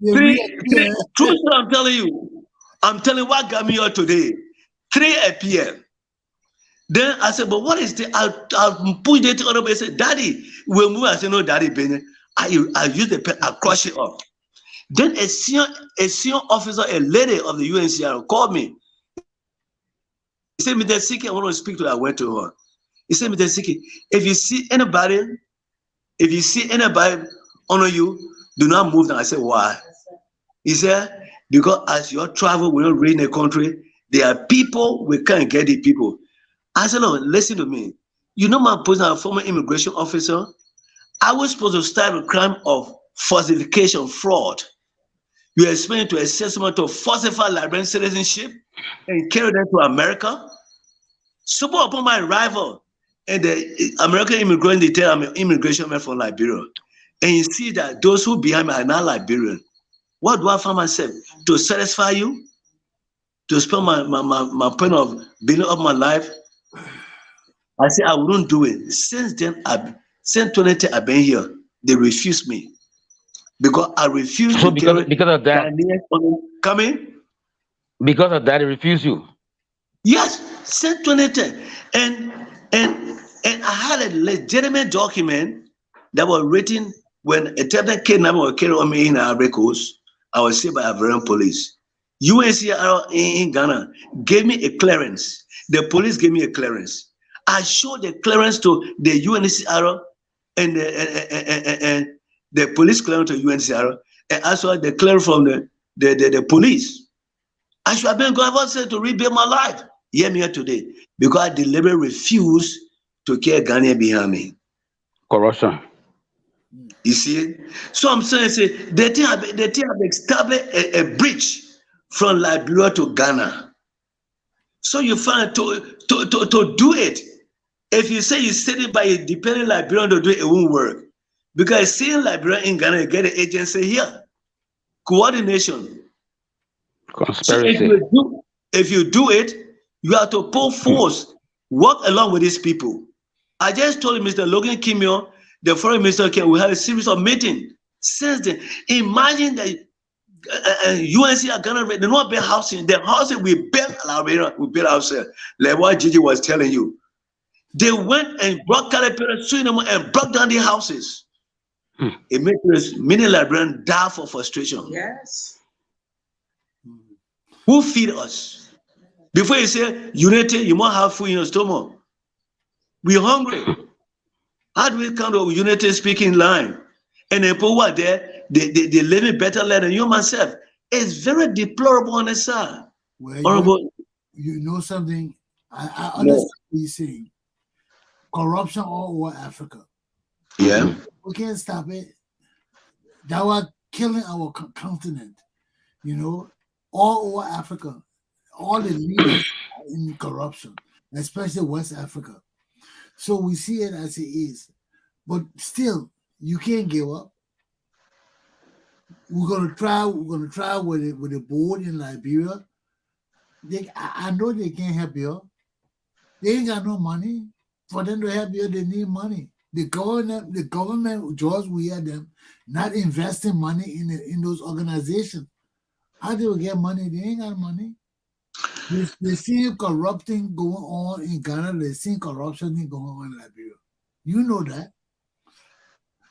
appear. True, I'm telling you. I'm telling you what got me here today. 3 appear. Then I said, but what is the? I'll push it to other. I said, Daddy, we'll move. I said, no, Daddy, Benny. I use the pen, I crush it up. Then a senior officer, a lady of the UNCR called me. He said, Mr. Siki, I want to speak to her. I went to her. He said, Mr. Siki, if you see anybody honor you, do not move them. I said, why? He said, because as you travel, we don't read in the country, there are people, we can't get the people. I said, no, listen to me. You know my position as a former immigration officer? I was supposed to start a crime of falsification, fraud. You expect me to assessment to falsify Liberian citizenship and carry them to America? So upon my arrival, and the American immigrant, they tell I'm an immigration man from Liberia. And you see that those who behind me are not Liberian. What do I find myself? To satisfy you? To spend my point of building up my life? I said I wouldn't do it. Since then, since 2010, I've been here. They refuse me. Because I refuse to because of that. Coming? Because of that, they refuse you. Yes, since 2010. And I had a legitimate document that was written when a attempted kidnapping was carried on me in Ivory Coast. I was saved by Ivorian police. UNCR in Ghana gave me a clearance. The police gave me a clearance. I showed the clearance to the UNCR and the police clearance to UNCR, and also the clearance from the police. I should have been going to rebuild my life. Hear me here today. Because I deliberately refused to carry Ghana behind me. Corruption. You see? So I'm saying, they have established a bridge from Liberia to Ghana. So you find to do it. If you say you set it by a dependent Liberian to do it, it won't work. Because seeing Liberia in Ghana, you get an agency here. Coordination. Conspiracy. So if you do it, you have to pull force, work along with these people. I just told Mr. Logan Kimio, the foreign minister, we had a series of meetings. Since then, imagine that UNC Ghana, they not build housing. The housing we built, we built ourselves. Like what Gigi was telling you. They went and brought Calipari, and broke down the houses. It makes many Liberians die for frustration. Yes. Who feed us? Before you say unity, you must have food in your stomach. We're hungry. How do we come to unity speaking line? And the people who are there, they live in better life than you myself. It's very deplorable on the side. Well, you know something? I understand what you're saying. Corruption all over Africa. Yeah. We can't stop it. That was killing our continent. You know, all over Africa, all the leaders are in corruption, especially West Africa. So we see it as it is. But still, you can't give up. We're gonna try with the board in Liberia. I know they can't help you. They ain't got no money. For them to help you, they need money. The government, George, we had them not investing money in those organizations. How do we get money? They ain't got money. They see corrupting going on in Ghana. They see corruption going on in Liberia. You know that.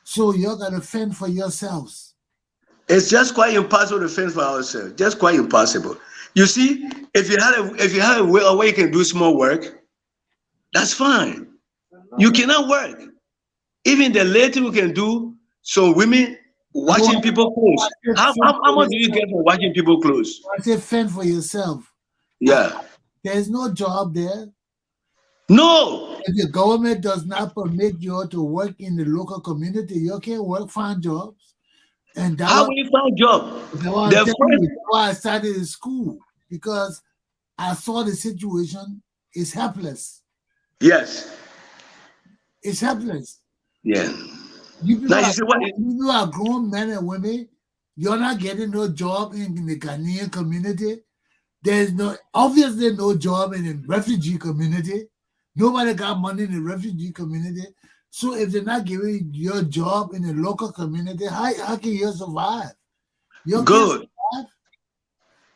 So you got to fend for yourselves. It's just quite impossible to fend for ourselves. Just quite impossible. You see, if you have a way you can do small work, that's fine. You cannot work. Even the little we can do, so women washing people clothes. How much do you get for washing people clothes? I say fend for yourself. Yeah. There's no job there. No. If the government does not permit you to work in the local community, you can't find jobs. And how will you find job? That's why I started in school, because I saw the situation is helpless. Yes. It's helpless. Yeah. You are grown men and women. You're not getting no job in the Ghanaian community. There's obviously no job in the refugee community. Nobody got money in the refugee community. So if they're not giving you a job in the local community, how can you survive? Good. Survive?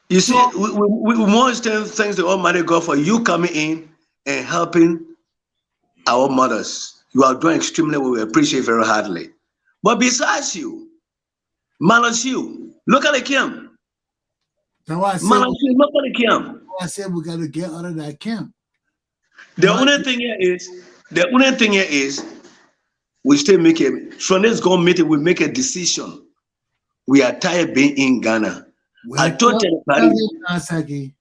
You see, we most thanks to Almighty God for you coming in and helping our mothers. You are doing extremely well. We appreciate very hardly. But besides you, minus you, look at the camp. That's why I said, look at the camp. I said we got to get out of that camp. The only thing here is, we still make from this go meeting, we make a decision. We are tired being in Ghana. Well, I told everybody.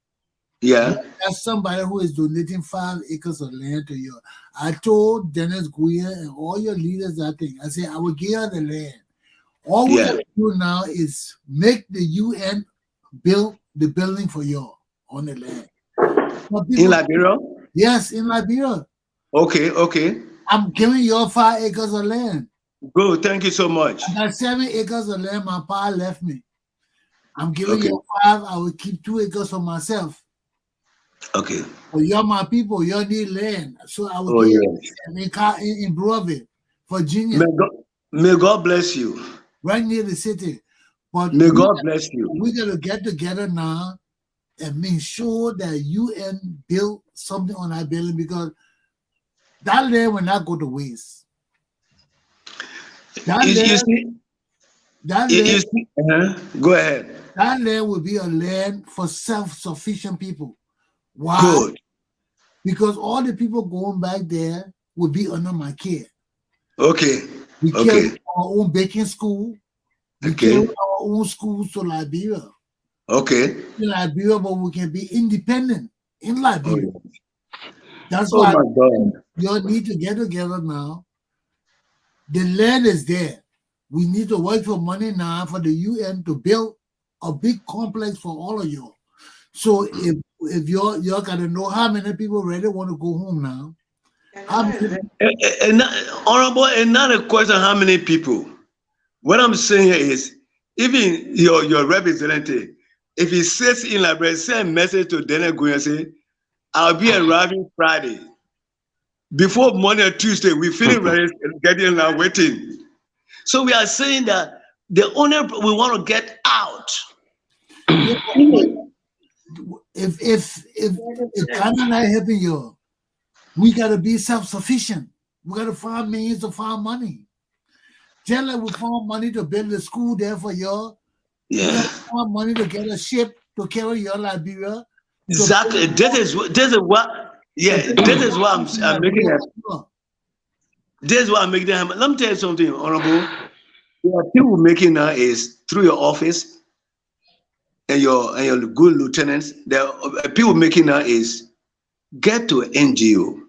Yeah. That's somebody who is donating 5 acres of land to you. I told Dennis Guia and all your leaders that thing. I said, I will give you the land. All we have to do now is make the UN build the building for you on the land. In Liberia? Yes, in Liberia. Okay. I'm giving you 5 acres of land. Good, thank you so much. I got 7 acres of land my pa left me. I'm giving you 5. I will keep 2 acres for myself. Okay. But you're my people. You need land. So I will give you in Brumskine, Virginia. May God bless you. Right near the city. But may God bless you. We got to get together now and make sure that UN build something on that building, because that land will not go to waste. Go ahead. That land will be a land for self-sufficient people. Why? Good. Because all the people going back there will be under my care. Okay. We carry our own baking school. We carry our own schools to Liberia. Okay. In Liberia, but we can be independent in Liberia. That's why you need to get together now. The land is there. We need to work for money now for the UN to build a big complex for all of you. So if you're gonna know how many people really want to go home now. Honorable, and not a question how many people. What I'm saying here is, even your representative, if he sits in Liberia, send a message to Daniel Guya and say, I'll be arriving Friday. Before Monday or Tuesday, we finish getting around waiting. So we are saying that the owner, we want to get out. If Ghana not helping you, we gotta be self-sufficient. We gotta find means to find money. Just like we found money to build a school there for y'all. Yeah. We found money to get a ship to carry your Liberia. Exactly. This is what. Yeah. This is what I'm making it. This is what I'm making it. Let me tell you something, Honorable. What people making now is through your office and your good lieutenants. The people making now is get to an NGO.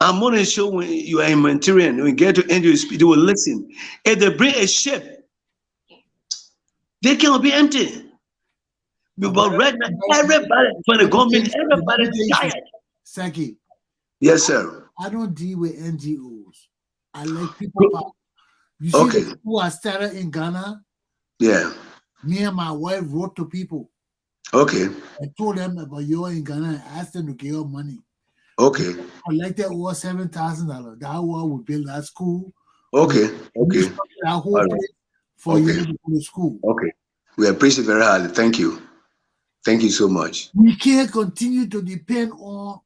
I'm more than sure when you are in humanitarian, when you get to NGO, they will listen. If they bring a ship, they cannot be empty. But right now, everybody from the government, everybody's tired. Saki. Yes, sir. I don't deal with NGOs. I let people out. You see the people I started in Ghana? Yeah. Me and my wife wrote to people. Okay. I told them about you in Ghana and asked them to give us money. Okay. Collected over $7,000. That was we built that school. Okay. Okay. That whole place for you to go to school. Okay. We appreciate it very highly. Thank you. Thank you so much. We can't continue to depend on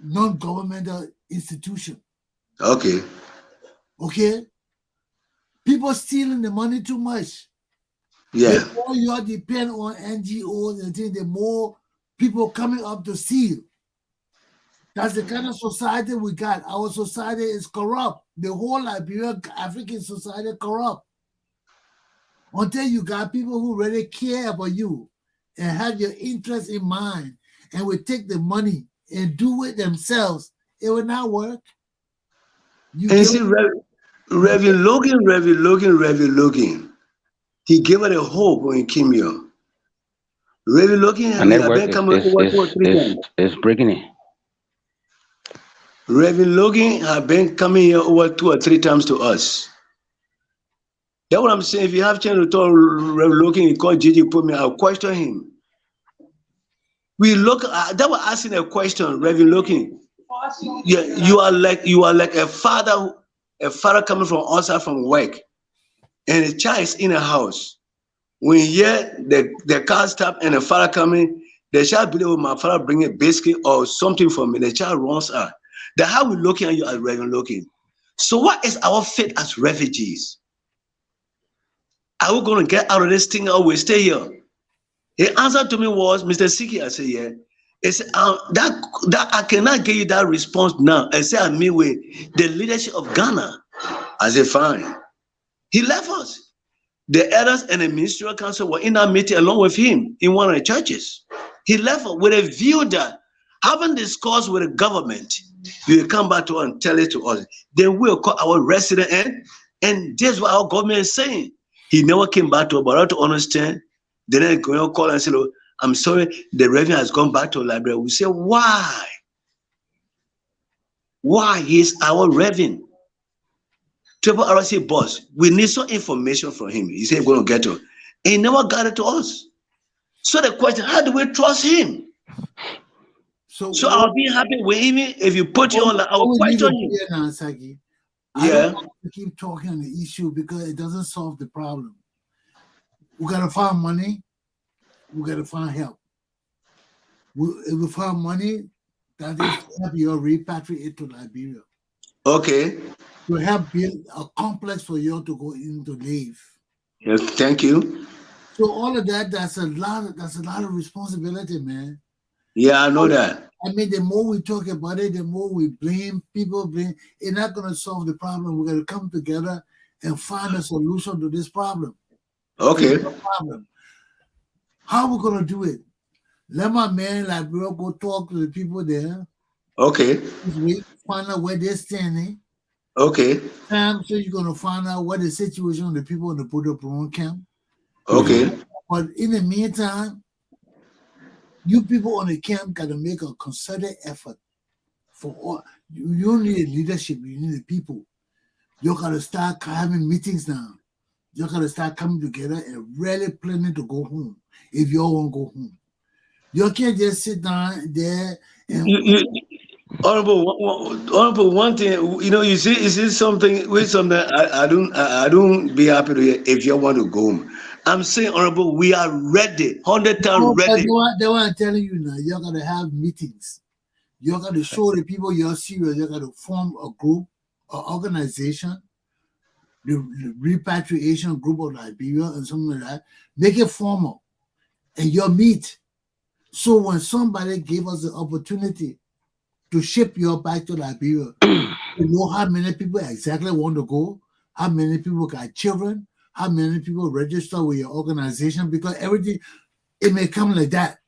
non-governmental institutions. Okay. Okay? People stealing the money too much. Yeah. The more you depend on NGOs and things, the more people coming up to steal. That's the kind of society we got. Our society is corrupt. The whole Liberian African society is corrupt. Until you got people who really care about you and have your interest in mind and will take the money and do it themselves, it will not work. You see, Reverend Logan, he gave us a hope when he came here. Reverend Logan has been coming over 2 or 3 times. It's breaking it. Reverend Logan has been coming here over 2 or 3 times to us. That's what I'm saying. If you have chance to talk Reverend Logan, you call Gigi, put me, I'll question him. We look, that was asking a question, Reverend Logan. Yeah, you are like a father coming from outside from work, and the child is in a house. When you hear the car stop and the father coming, the child believe, oh, my father bring a biscuit or something for me. The child runs out. That's how we're looking at you as Reverend Logan. So what is our fate as refugees? Are we going to get out of this thing or we stay here? The answer to me was, Mr. Siki, I said, yeah. He said, that I cannot give you that response now. I said, I mean with the leadership of Ghana. I said, fine. He left us. The elders and the ministerial council were in that meeting along with him in one of the churches. He left us with a view that having discussed with the government, you will come back to us and tell it to us. Then we'll call our resident and this is what our government is saying. He never came back to us, but I to understand. Then they're going to call and say, look, I'm sorry, the revenue has gone back to Liberia. We say, why? Why is our revenue? Triple RC boss, we need some information from him. He said, we're going to get to it. And he never got it to us. So the question, how do we trust him? So I'll be happy with him if you put you on our question. I don't want to keep talking on the issue because it doesn't solve the problem. We got to find money. We got to find help. If we find money, that is help you repatriate to Liberia. Okay. To help build a complex for you to go in to live. Yes, thank you. So all of that, that's a lot of responsibility, man. Yeah, I know that. I mean, the more we talk about it, the more we blame, it's not going to solve the problem. We're going to come together and find a solution to this problem. Okay. How are we going to do it? Let my man, like, bro, go talk to the people there. Okay. Find out where they're standing. Okay. So you're going to find out what the situation of the people in the Buduburam camp. Okay. But in the meantime, you people on the camp got to make a concerted effort for all. You don't need leadership, you need the people. You got to start having meetings now. You got to start coming together and really planning to go home if you all want to go home. You can't just sit down there and... Honorable, one thing, you see something with something I don't be happy to hear if you want to go home. I'm saying, Honorable, we are ready, 100 times ready. That's what I'm telling you now. You're going to have meetings. You're going to show the people you're serious. You're going to form a group organization, the repatriation group of Liberia and something like that, make it formal, and you'll meet. So when somebody gave us the opportunity to ship you back to Liberia, you know how many people exactly want to go, how many people got children, how many people register with your organization, because everything, it may come like that.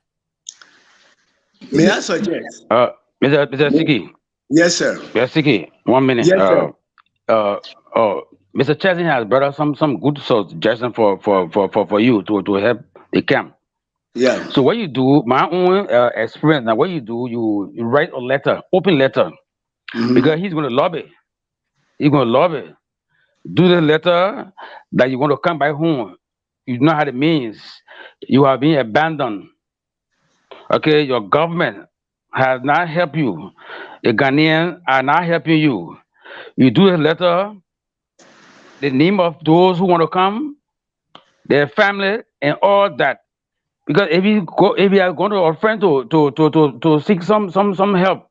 May I suggest? Mr. Siki. Yes, sir. Mr. Siki, 1 minute. Yes, sir. Mr. Chesson has brought us some good suggestions for you to help the camp. Yeah. So what you do, my own experience now, what you do, you write a letter, open letter, because he's going to lobby. He's going to lobby. Do the letter that you want to come back home. You know how it means. You are being abandoned. Okay, your government has not helped you. The Ghanaians are not helping you. You do a letter, the name of those who want to come, their family, and all that. Because if you are going to a friend to seek some help,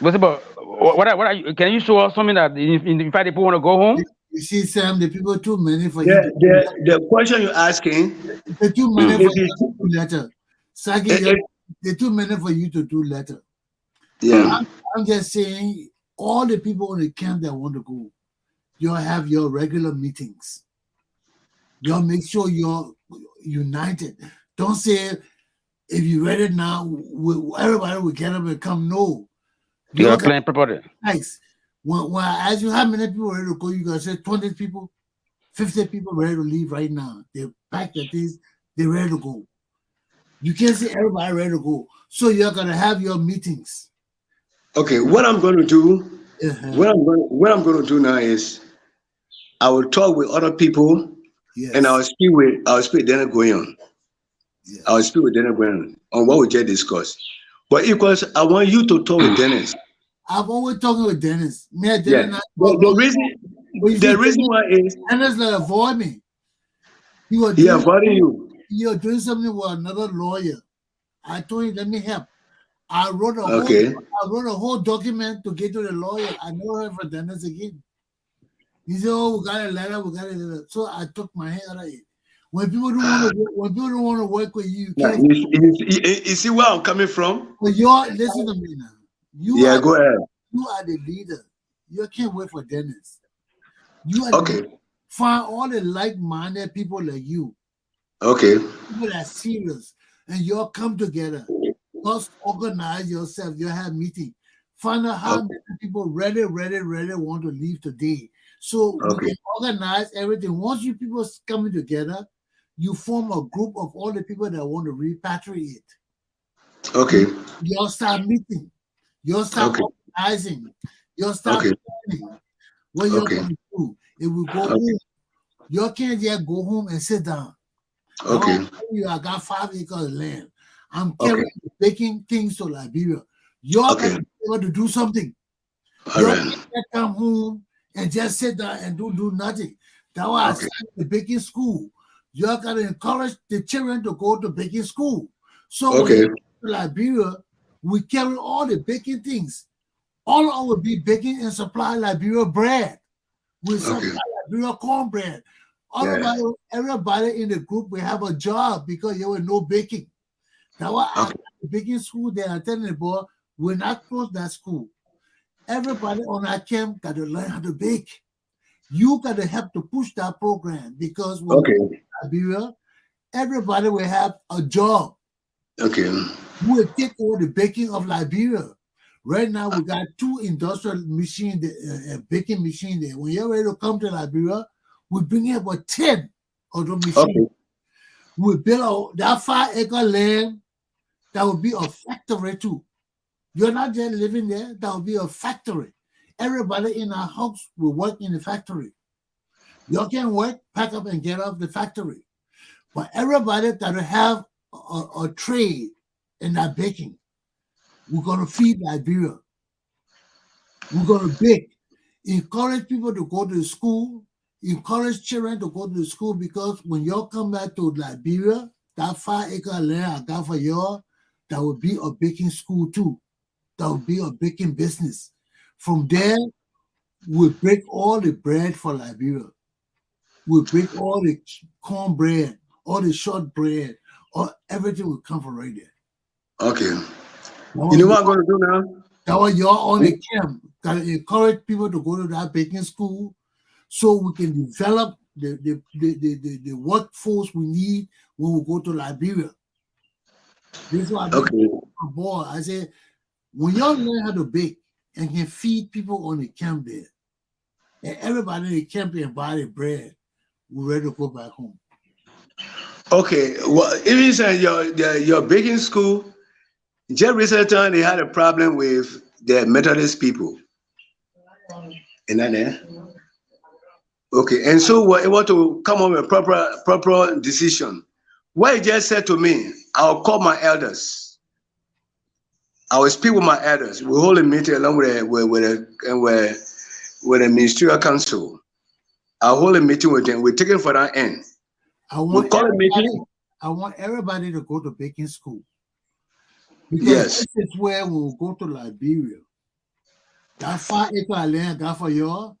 what are you? Can you show us something that in fact people want to go home? You see, Sam, the people too many for you. The question you're asking, the too many for you to do letter. Sagi, the too many for you to do letter. Yeah. I'm just saying, all the people in the camp that want to go, you'll have your regular meetings. You'll make sure you're united. Don't say, if you read it now, everybody will get up and come. No. You're playing property. Nice. When I ask you how many people are ready to go, you gotta say 20 people, 50 people ready to leave right now. They're packed at this, they're ready to go. You can't say everybody ready to go. So you're gonna have your meetings. Okay, what I'm going to do, what I'm going to do now is, I will talk with other people, and I'll speak with Daniel Goyon. Yes. I'll speak with Daniel Goyon on what we just discussed. But because I want you to talk with Dennis. I've always talking with Dennis. Me and Dennis. The reason why is Dennis like avoid me. He avoiding you. You're doing something with another lawyer. I told him, let me help. I wrote a whole document to get to the lawyer. I never heard from Dennis again. He said, "Oh, we got a letter, So I took my hand out of it. When people don't want to work with you, you see where I'm coming from? But listen to me now. Go ahead. You are the leader. You can't wait for Dennis. You are find all the like-minded people like you. Okay. People that are serious, and you all come together. Just organize yourself. You have meeting. Find out how many people ready want to leave today. So we can organize everything. Once you people coming together, you form a group of all the people that want to repatriate. Okay. You'll start meeting. You'll start organizing. You'll start planning what you're going to do. If we go home, you can't just go home and sit down. Okay. I got 5 acres of land. I'm carrying baking things to Liberia. You're going to be able to do something. You can't come home and just sit down and do nothing. That's why I started the baking school. You're going to encourage the children to go to baking school. So when we go to Liberia, we carry all the baking things. All our will be baking and supply Liberia bread. We supply Liberia cornbread. Everybody in the group will have a job because there was no baking. That's why after the baking school they attended, boy, we're not close that school. Everybody on our camp got to learn how to bake. You got to help to push that program because when we go to Liberia, everybody will have a job. Okay. We will take over the baking of Liberia. Right now, we got 2 industrial machines, baking machines there. When you're ready to come to Liberia, we bring in about 10 of those machines. We build that 5-acre land. That would be a factory too. You're not just living there. That would be a factory. Everybody in our house will work in the factory. You can work, pack up, and get out the factory. But everybody got to have a trade in that baking. We're going to feed Liberia. We're going to bake. Encourage people to go to school. Encourage children to go to school because when you come back to Liberia, that 5-acre land I got for you, that will be a baking school too. That will be a baking business. From there, We break all the bread for Liberia. We break all the corn bread, all the short bread, or everything will come from right there. Okay. You know what I'm going to do now? That was your only camp. Gotta encourage people to go to that baking school so we can develop the workforce we need when we go to Liberia. This is what I boy. I said, when y'all learn how to bake and can feed people on the camp there, and everybody in the camp can buy the bread, we're ready to go back home. Okay. Well, if you say your baking school, just recently they had a problem with the Methodist people. In that there? Okay, and so we want to come up with a proper decision. What he just said to me, I'll call my elders. I will speak with my elders. We'll hold a meeting along with the ministerial council. I'll hold a meeting with them. We're taking for that end. I want everybody to go to baking school. Because this is where we'll go to Liberia. That 5 acre land got for y'all.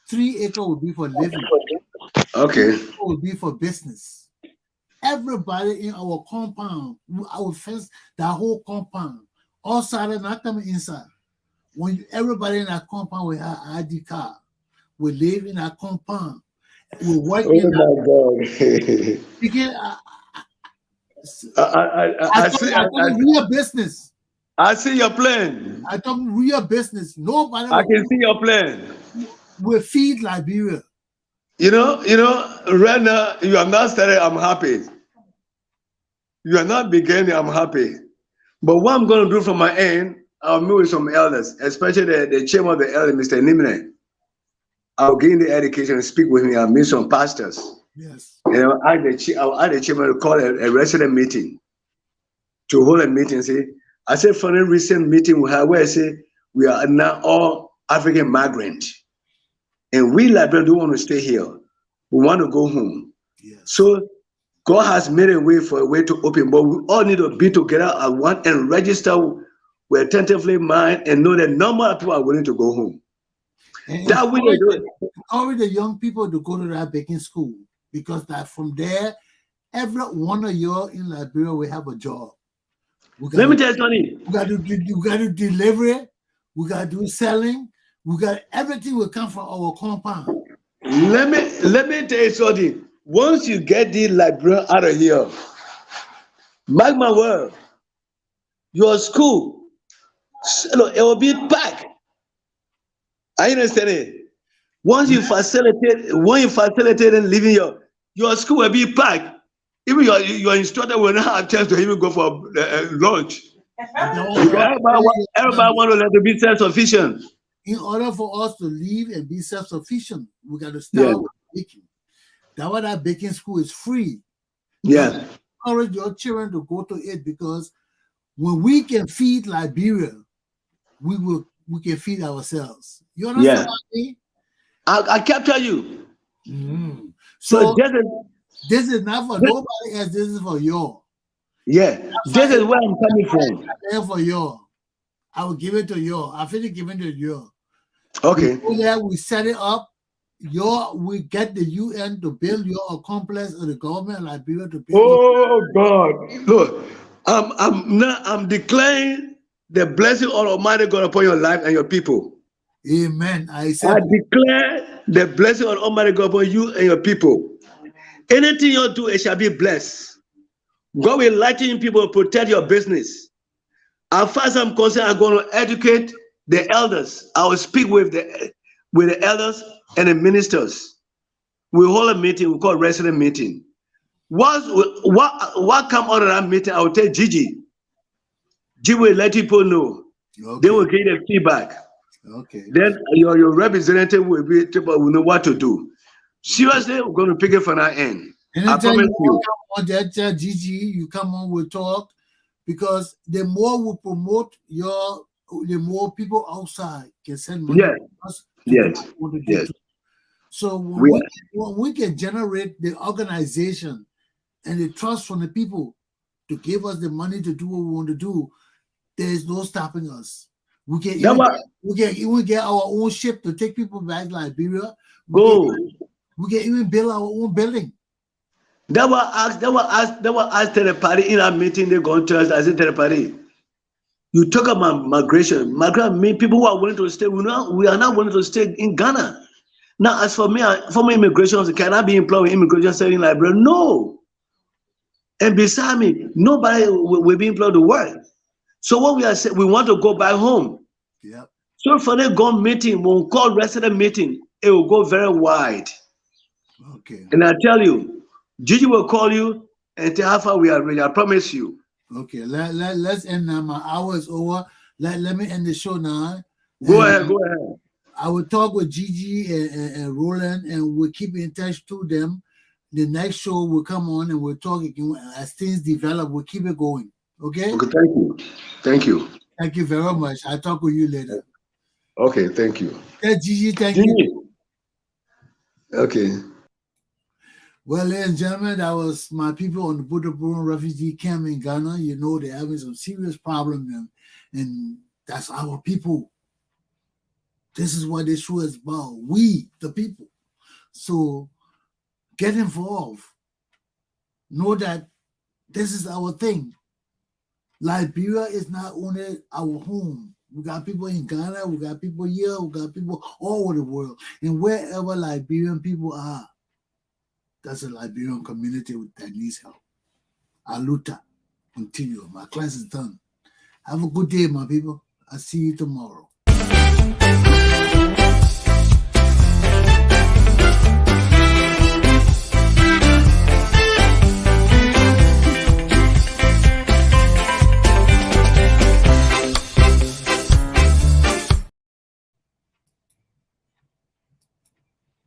3 acre will be for living. Okay. 4 will be for business. Everybody in our compound, I will fence that whole compound. Outside and not coming inside. When everybody in that compound will have ID card. We live in that compound. We work in that. Oh my God. I see real business. I see your plan. I talk real business. Nobody. I can see your plan. We feed Liberia. You know, right now you are not started. I'm happy. You are not beginning. I'm happy. But what I'm going to do from my end, I'll meet with some elders, especially the chairman of the elders, Mr. Nimine. I'll gain the education and speak with him. I'll meet some pastors. Yes. And I'll ask the chairman to call a resident meeting, to hold a meeting. I said, for a recent meeting we had where I say we are now all African migrants. And we Liberians don't want to stay here. We want to go home. Yes. So God has made a way for a way to open, but we all need to be together at one and register with attentively mind and know that normal people are willing to go home. And that way they do it. Encourage the young people to go to that baking school because that from there, every one of you in Liberia will have a job. Let me tell you something. We got to do delivery. We got to do selling. We got everything will come from our compound. Let me tell you something. Once you get the Liberian out of here, mark my word, your school, it will be packed. I understand it. Once you facilitate and leaving your school will be packed. Even your instructor will not have chance to even go for lunch. Everybody want to let them be self-sufficient. In order for us to live and be self-sufficient, we got to start with baking. That's why that baking school is free. Yeah. Encourage your children to go to it because when we can feed Liberia, we can feed ourselves. You understand what I mean? I capture you. Mm-hmm. So this is not for nobody else. This is for you. Yeah, this is where I'm coming from. For you, I will give it to you. I finish giving it to you. Okay. We set it up. We get the UN to build your complex, or the government of Liberia to build. Oh God! Look, I'm declaring the blessing of Almighty God upon your life and your people. Amen. I declare the blessing of Almighty God upon you and your people. Anything you do, it shall be blessed. God will lighten people, protect your business. As far as I'm concerned, I'm going to educate the elders. I will speak with the elders and the ministers. We hold a meeting. We call a resident meeting. What come out of that meeting? I will tell Gigi. Gigi will let people know. Okay. They will give the feedback. Okay. Then your representative will know what to do. Seriously, we're going to pick it from our end. I promise you. Gigi, you come on, we'll talk. Because the more we promote the more people outside can send money to us. Yes. So when we can generate the organization and the trust from the people to give us the money to do what we want to do, there is no stopping us. We can That even, was we get our own ship to take people back to Liberia. go. We can even build our own building. That was asked to the party in a meeting. They go to us. I said to the party, you talk about migration. Migration mean people who are willing to stay. We are not willing to stay in Ghana. Now, as for me, former immigration, can I be employed in immigration study in Liberia? No. And beside me, nobody will be employed to work. So what we are saying, we want to go back home. Yep. So for the go meeting, when we call resident meeting, it will go very wide. Okay. And I tell you, Gigi will call you and tell how far we are ready. I promise you. Okay. Let's end now. My hour is over. Let me end the show now. Go ahead. I will talk with Gigi and Roland, and we'll keep in touch through them. The next show will come on and we'll talk again. As things develop, we'll keep it going. Okay? Okay, thank you. Thank you. Thank you very much. I'll talk with you later. Okay, thank you. Hey, Gigi, thank you. Okay. Well, ladies and gentlemen, that was my people on the Buduburam refugee camp in Ghana. You know, they're having some serious problems, and that's our people. This is what this show is about. We, the people. So get involved. Know that this is our thing. Liberia is not only our home. We got people in Ghana, we got people here, we got people all over the world. And wherever Liberian people are, that's a Liberian community that needs help. Aluta. Continue. My class is done. Have a good day, my people. I'll see you tomorrow.